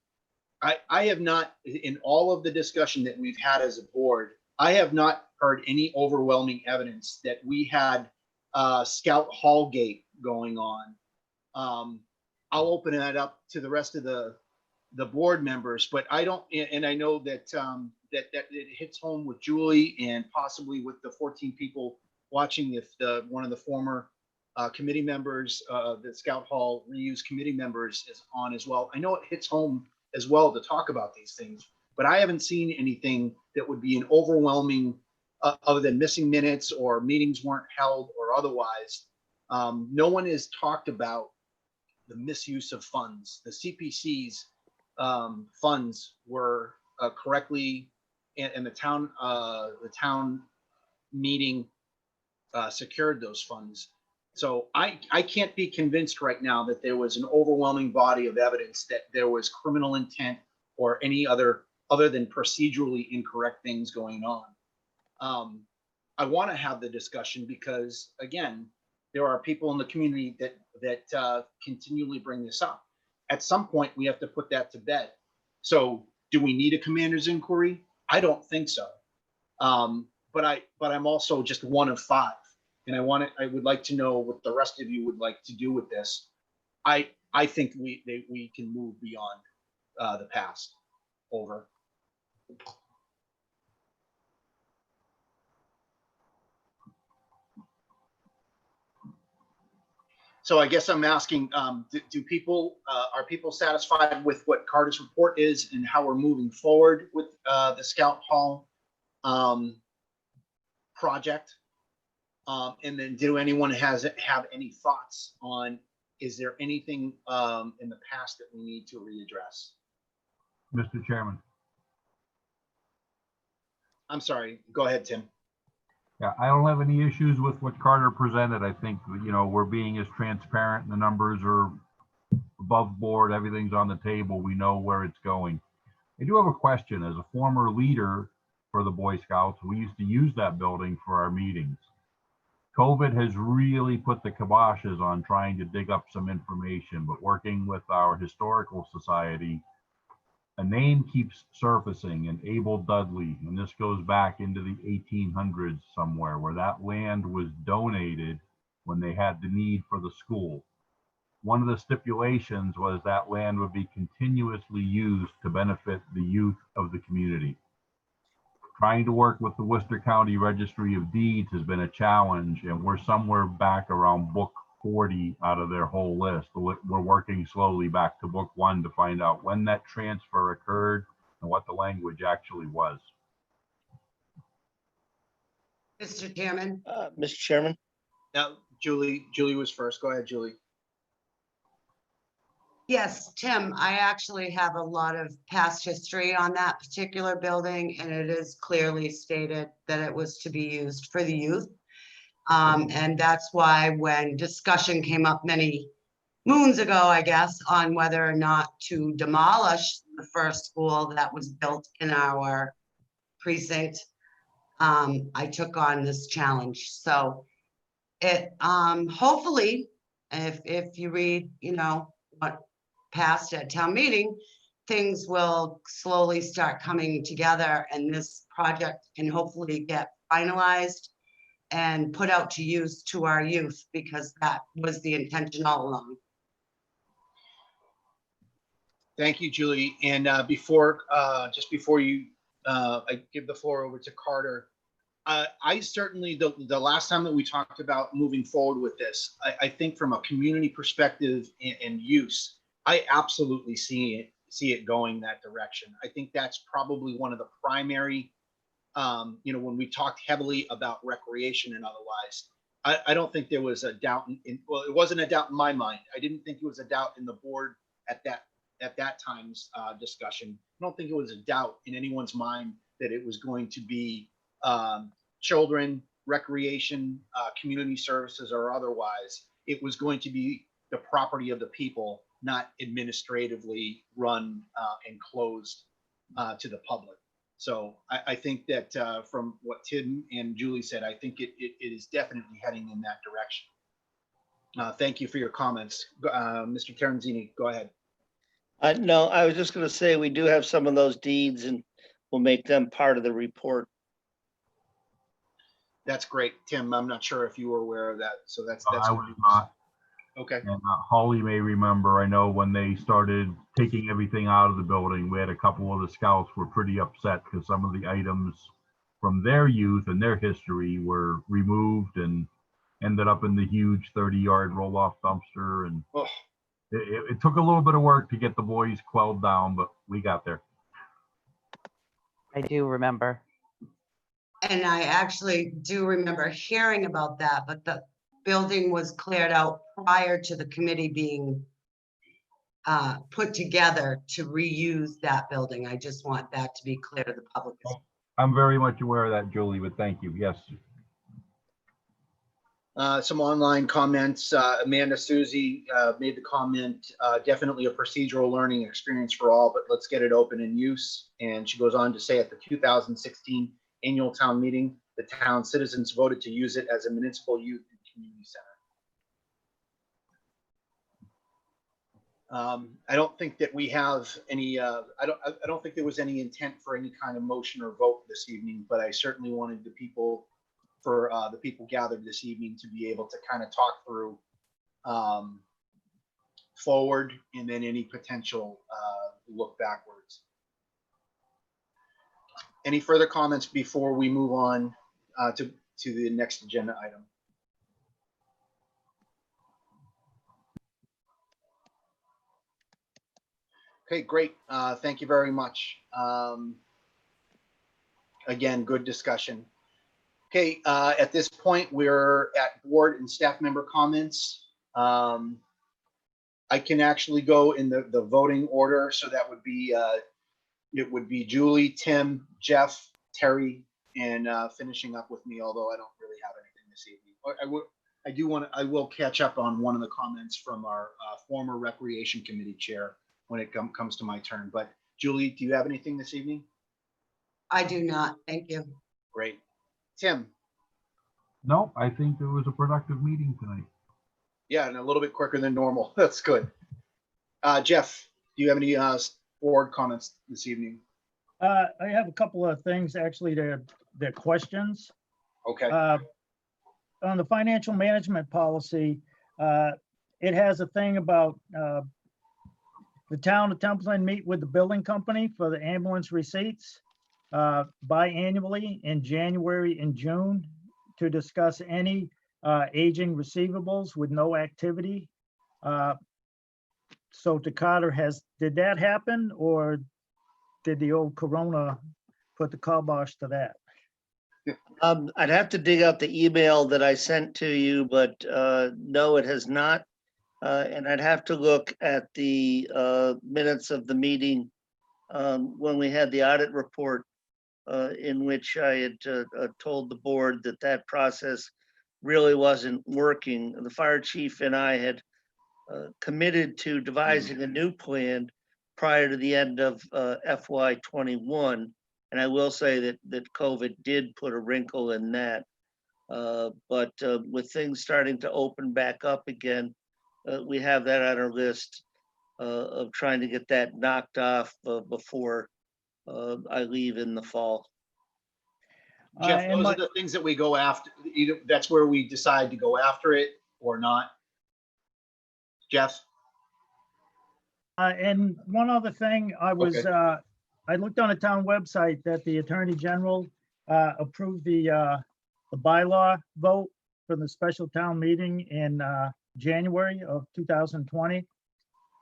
I have not, in all of the discussion that we've had as a board, I have not heard any overwhelming evidence that we had Scout Hallgate going on. I'll open that up to the rest of the board members, but I don't, and I know that that it hits home with Julie and possibly with the 14 people watching, if one of the former committee members, the Scout Hall reuse committee members is on as well. I know it hits home as well to talk about these things, but I haven't seen anything that would be an overwhelming, other than missing minutes or meetings weren't held or otherwise. No one has talked about the misuse of funds. The CPC's funds were correctly, and the town meeting secured those funds. So I can't be convinced right now that there was an overwhelming body of evidence that there was criminal intent or any other than procedurally incorrect things going on. I want to have the discussion because, again, there are people in the community that continually bring this up. At some point, we have to put that to bed. So, do we need a commander's inquiry? I don't think so. But I'm also just one of 5. And I would like to know what the rest of you would like to do with this. I think we can move beyond the past. Over. So I guess I'm asking, do people, are people satisfied with what Carter's report is and how we're moving forward with the Scout Hall project? And then do anyone have any thoughts on, is there anything in the past that we need to readdress? Mr. Chairman. I'm sorry, go ahead, Tim. Yeah, I don't have any issues with what Carter presented. I think, we're being as transparent. The numbers are above board. Everything's on the table. We know where it's going. I do have a question. As a former leader for the Boy Scouts, we used to use that building for our meetings. COVID has really put the kiboshes on trying to dig up some information, but working with our historical society, a name keeps surfacing, and Abel Dudley, and this goes back into the 1800s somewhere, where that land was donated when they had the need for the school. One of the stipulations was that land would be continuously used to benefit the youth of the community. Trying to work with the Worcester County Registry of Deeds has been a challenge, and we're somewhere back around book 40 out of their whole list. We're working slowly back to book 1 to find out when that transfer occurred and what the language actually was. Mr. Chairman. Mr. Chairman. Now, Julie was first. Go ahead, Julie. Yes, Tim, I actually have a lot of past history on that particular building, and it is clearly stated that it was to be used for the youth. And that's why when discussion came up many moons ago, I guess, on whether or not to demolish the first school that was built in our precinct, I took on this challenge. So it hopefully, if you read, what passed at town meeting, things will slowly start coming together, and this project can hopefully get finalized and put out to use to our youth, because that was the intention all along. Thank you, Julie. And just before you, I give the floor over to Carter. I certainly, the last time that we talked about moving forward with this, I think from a community perspective and use, I absolutely see it going that direction. I think that's probably one of the primary, when we talked heavily about recreation and otherwise, I don't think there was a doubt well, it wasn't a doubt in my mind. I didn't think it was a doubt in the board at at that time's discussion. I don't think it was a doubt in anyone's mind that it was going to be children, recreation, community services, or otherwise. It was going to be the property of the people, not administratively run and closed to the public. So I think that from what Tim and Julie said, I think it is definitely heading in that direction. Thank you for your comments. Mr. Terenzini, go ahead. No, I was just gonna say, we do have some of those deeds and we'll make them part of the report. That's great, Tim. I'm not sure if you were aware of that. So that's I was not. Okay. And Holly may remember, I know when they started taking everything out of the building, we had a couple of the scouts were pretty upset because some of the items from their youth and their history were removed and ended up in the huge 30-yard roll-off dumpster. And it took a little bit of work to get the boys quelled down, but we got there. I do remember. And I actually do remember hearing about that, but the building was cleared out prior to the committee being put together to reuse that building. I just want that to be clear to the public. I'm very much aware of that, Julie, but thank you. Yes. Some online comments. Amanda Susie made the comment, definitely a procedural learning experience for all, but let's get it open in use. And she goes on to say at the 2016 annual town meeting, the town citizens voted to use it as a municipal youth and community center. I don't think that we have any, I don't think there was any intent for any kind of motion or vote this evening, but I certainly wanted the people gathered this evening to be able to kind of talk through forward and then any potential look backwards. Any further comments before we move on to the next agenda item? Okay, great. Thank you very much. Again, good discussion. Okay, at this point, we're at board and staff member comments. I can actually go in the voting order. So that would be, it would be Julie, Tim, Jeff, Terry, and finishing up with me, although I don't really have anything this evening. I will catch up on one of the comments from our former Recreation Committee chair when it comes to my turn. But Julie, do you have anything this evening? I do not. Thank you. Great. Tim? No, I think it was a productive meeting tonight. Yeah, and a little bit quicker than normal. That's good. Jeff, do you have any board comments this evening? I have a couple of things, actually, they're questions. Okay. On the financial management policy, it has a thing about the town of Templeton meet with the building company for the ambulance receipts biannually in January and June to discuss any aging receivables with no activity. So to Carter, did that happen, or did the old Corona put the kibosh to that? I'd have to dig out the email that I sent to you, but no, it has not. And I'd have to look at the minutes of the meeting when we had the audit report in which I had told the board that that process really wasn't working. The fire chief and I had committed to devising a new plan prior to the end of FY21. And I will say that COVID did put a wrinkle in that. But with things starting to open back up again, we have that on our list of trying to get that knocked off before I leave in the fall. Jeff, those are the things that we go after. Either that's where we decide to go after it or not. Jeff? And one other thing, I looked on the town website that the Attorney General approved the bylaw vote for the special town meeting in January of 2020.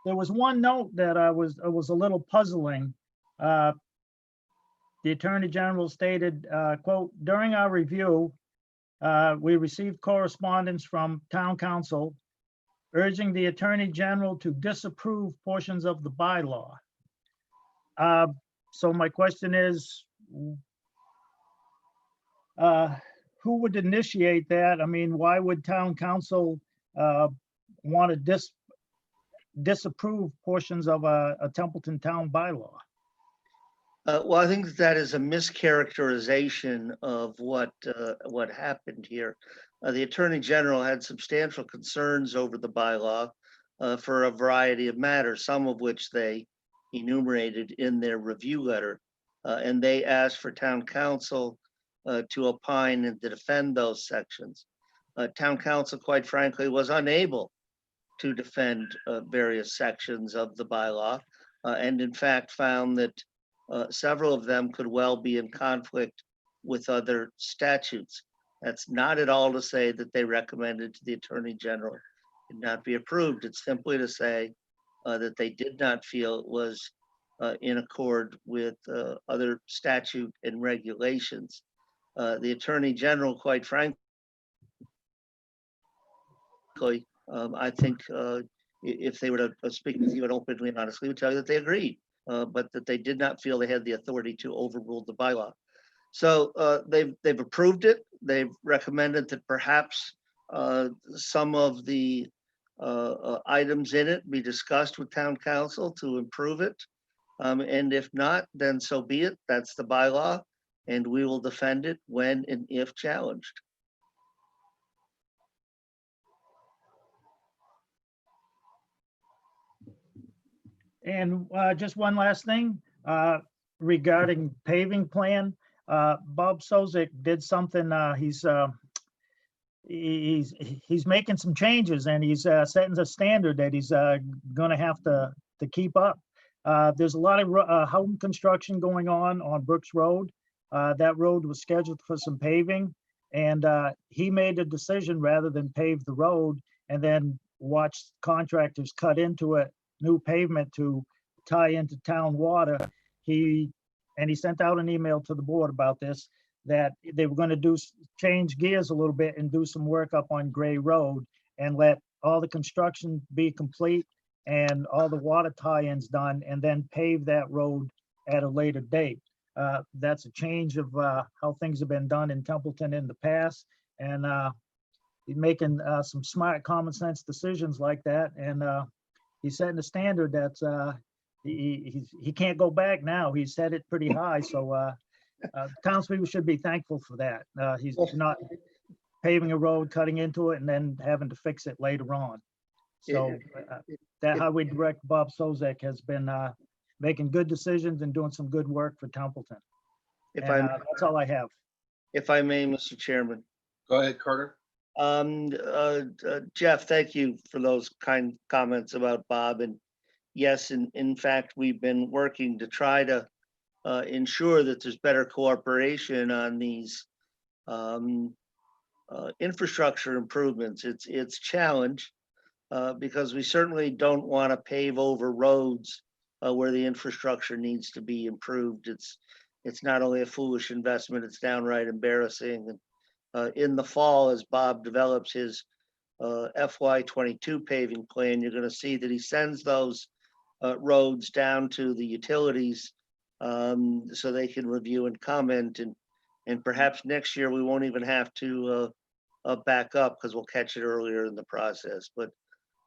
There was one note that was a little puzzling. The Attorney General stated, quote, "During our review, we received correspondence from Town Council urging the Attorney General to disapprove portions of the bylaw. So my question is, who would initiate that? I mean, why would town council want to disapprove portions of a Templeton town bylaw? Well, I think that is a mischaracterization of what happened here. The Attorney General had substantial concerns over the bylaw for a variety of matters, some of which they enumerated in their review letter. And they asked for town council to opine and to defend those sections. Town council, quite frankly, was unable to defend various sections of the bylaw, and in fact found that several of them could well be in conflict with other statutes. That's not at all to say that they recommended to the Attorney General it not be approved. It's simply to say that they did not feel it was in accord with other statute and regulations. The Attorney General, quite frankly, I think if they were to speak with you and openly and honestly, would tell you that they agreed, but that they did not feel they had the authority to overrule the bylaw. So they've approved it. They've recommended that perhaps some of the items in it be discussed with town council to improve it. And if not, then so be it. That's the bylaw, and we will defend it when and if challenged. And just one last thing regarding paving plan. Bob Sozek did something. He's making some changes, and he's setting a standard that he's going to have to keep up. There's a lot of home construction going on Brooks Road. That road was scheduled for some paving, and he made a decision rather than pave the road and then watch contractors cut into it, new pavement to tie into town water. He sent out an email to the board about this, that they were going to change gears a little bit and do some work up on Gray Road and let all the construction be complete and all the water tie-ins done, and then pave that road at a later date. That's a change of how things have been done in Templeton in the past, and he's making some smart, common sense decisions like that, and he's setting a standard that's he can't go back now. He's set it pretty high, so townspeople should be thankful for that. He's not paving a road, cutting into it, and then having to fix it later on. So that Highway Director Bob Sozek has been making good decisions and doing some good work for Templeton. That's all I have. If I may, Mr. Chairman. Go ahead, Carter. Jeff, thank you for those kind comments about Bob. And yes, in fact, we've been working to try to ensure that there's better cooperation on these infrastructure improvements. It's challenge because we certainly don't want to pave over roads where the infrastructure needs to be improved. It's not only a foolish investment, it's downright embarrassing. And in the fall, as Bob develops his FY22 paving plan, you're going to see that he sends those roads down to the utilities so they can review and comment. And perhaps next year we won't even have to back up because we'll catch it earlier in the process. But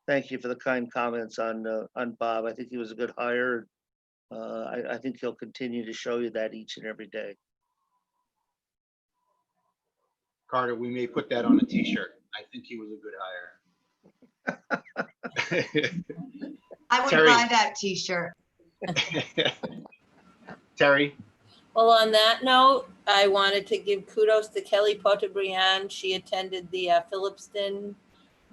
thank you for the kind comments on Bob. I think he was a good hire. I think he'll continue to show you that each and every day. Carter, we may put that on a t-shirt. I think he was a good hire. I would Terry. buy that t-shirt. Terry? Well, on that note, I wanted to give kudos to Kelly Potebriand. She attended the Phillipston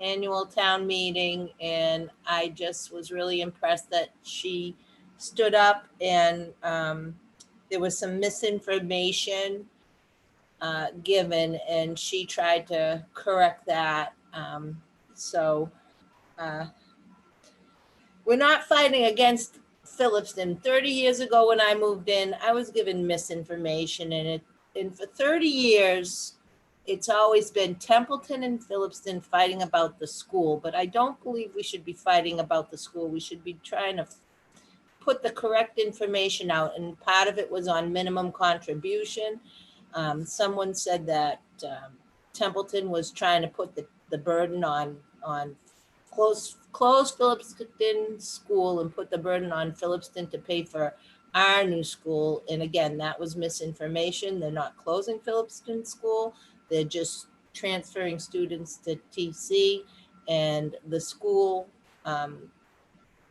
annual town meeting, and I just was really impressed that she stood up, and there was some misinformation given, and she tried to correct that. We're not fighting against Phillipston. 30 years ago when I moved in, I was given misinformation, and for 30 years, it's always been Templeton and Phillipston fighting about the school, but I don't believe we should be fighting about the school. We should be trying to put the correct information out, and part of it was on minimum contribution. Someone said that Templeton was trying to put the burden on close Phillipston school and put the burden on Phillipston to pay for our new school. And again, that was misinformation. They're not closing Phillipston school. They're just transferring students to TC, and the school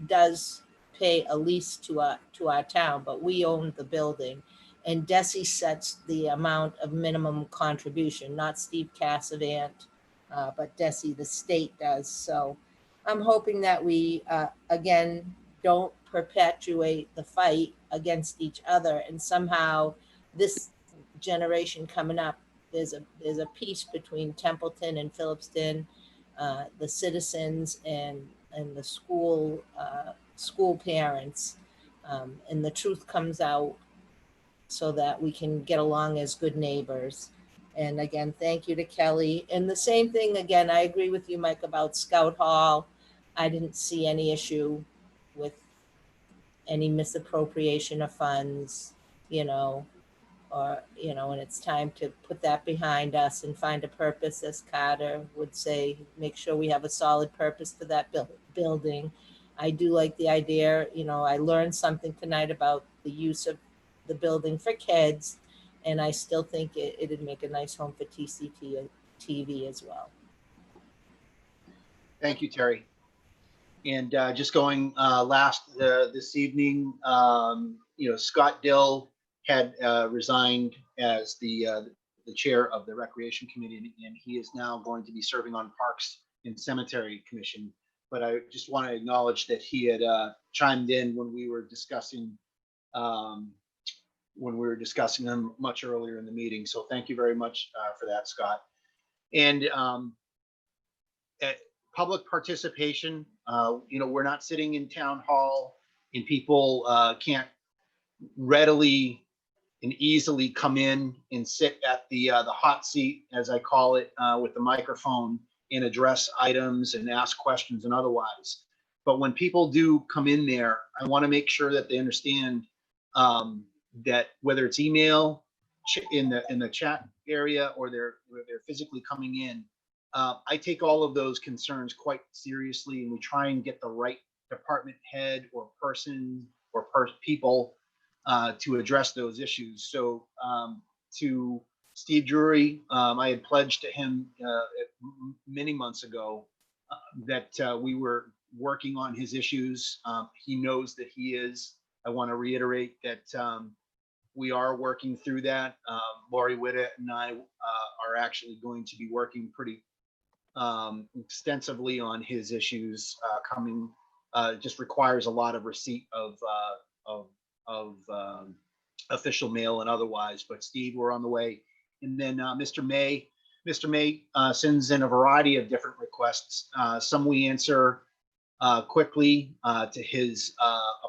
does pay a lease to our town, but we own the building. And DESI sets the amount of minimum contribution, not Steve Cassavant, but DESI, the state does. So I'm hoping that we, again, don't perpetuate the fight against each other, and somehow this generation coming up, there's a peace between Templeton and Phillipston, the citizens and the school parents, and the truth comes out so that we can get along as good neighbors. And again, thank you to Kelly. And the same thing, again, I agree with you, Mike, about Scout Hall. I didn't see any issue with any misappropriation of funds, and it's time to put that behind us and find a purpose, as Carter would say, make sure we have a solid purpose for that building. I do like the idea, I learned something tonight about the use of the building for kids, and I still think it'd make a nice home for TCT and TV as well. Thank you, Terry. And just going this evening, Scott Dill had resigned as the chair of the Recreation Committee, and he is now going to be serving on Parks and Cemetery Commission. But I just want to acknowledge that he had chimed in when we were discussing them much earlier in the meeting. So thank you very much for that, Scott. And public participation, we're not sitting in town hall, and people can't readily and easily come in and sit at the hot seat, as I call it, with the microphone and address items and ask questions and otherwise. But when people do come in there, I want to make sure that they understand that whether it's email in the chat area or they're physically coming in, I take all of those concerns quite seriously, and we try and get the right department head or person or people to address those issues. So to Steve Drury, I had pledged to him many months ago that we were working on his issues. He knows that he is. I want to reiterate that we are working through that. Lori Witta and I are actually going to be working pretty extensively on his issues coming. Just requires a lot of receipt of official mail and otherwise. But Steve, we're on the way. And then Mr. May sends in a variety of different requests. Some we answer quickly to his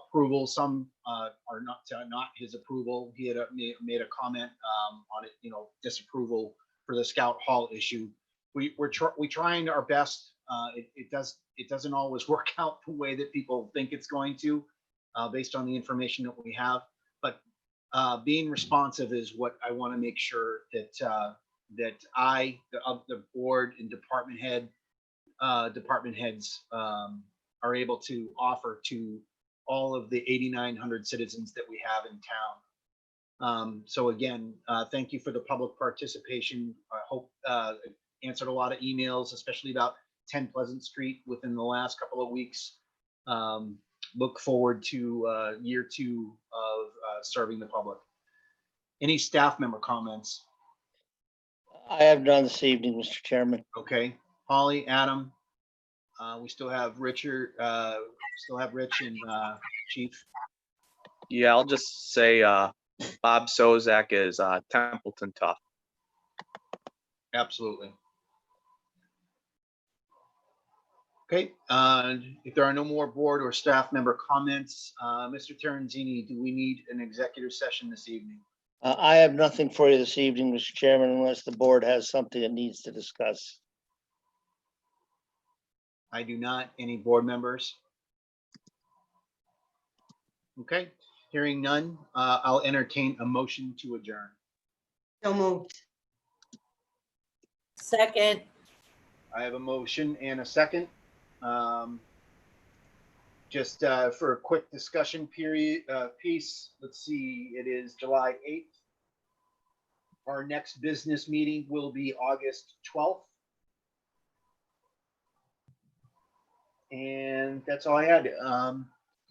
approval. Some are not his approval. He had made a comment on it, disapproval for the Scout Hall issue. We're trying our best. It doesn't always work out the way that people think it's going to, based on the information that we have. But being responsive is what I want to make sure that the board and department heads are able to offer to all of the 8,900 citizens that we have in town. So again, thank you for the public participation. I hope answered a lot of emails, especially about 10 Pleasant Street within the last couple of weeks. Look forward to year 2 of serving the public. Any staff member comments? I have none this evening, Mr. Chairman. Okay, Holly, Adam, we still have Richard, Rich and Chief. Yeah, I'll just say Bob Sozak is Templeton Toth. Absolutely. Okay, if there are no more board or staff member comments, Mr. Terenzini, do we need an executive session this evening? I have nothing for you this evening, Mr. Chairman, unless the board has something it needs to discuss. I do not. Any board members? Okay, hearing none, I'll entertain a motion to adjourn. So moved. Second, I have a motion and a second. Just for a quick discussion piece, let's see, it is July 8th. Our next business meeting will be August 12th. And that's all I had.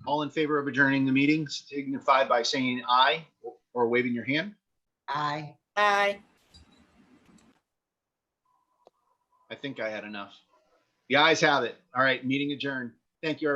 All in favor of adjourning the meeting, signify by saying aye or waving your hand. Aye. aye. I think I had enough. The ayes have it. All right, meeting adjourned. Thank you, everyone.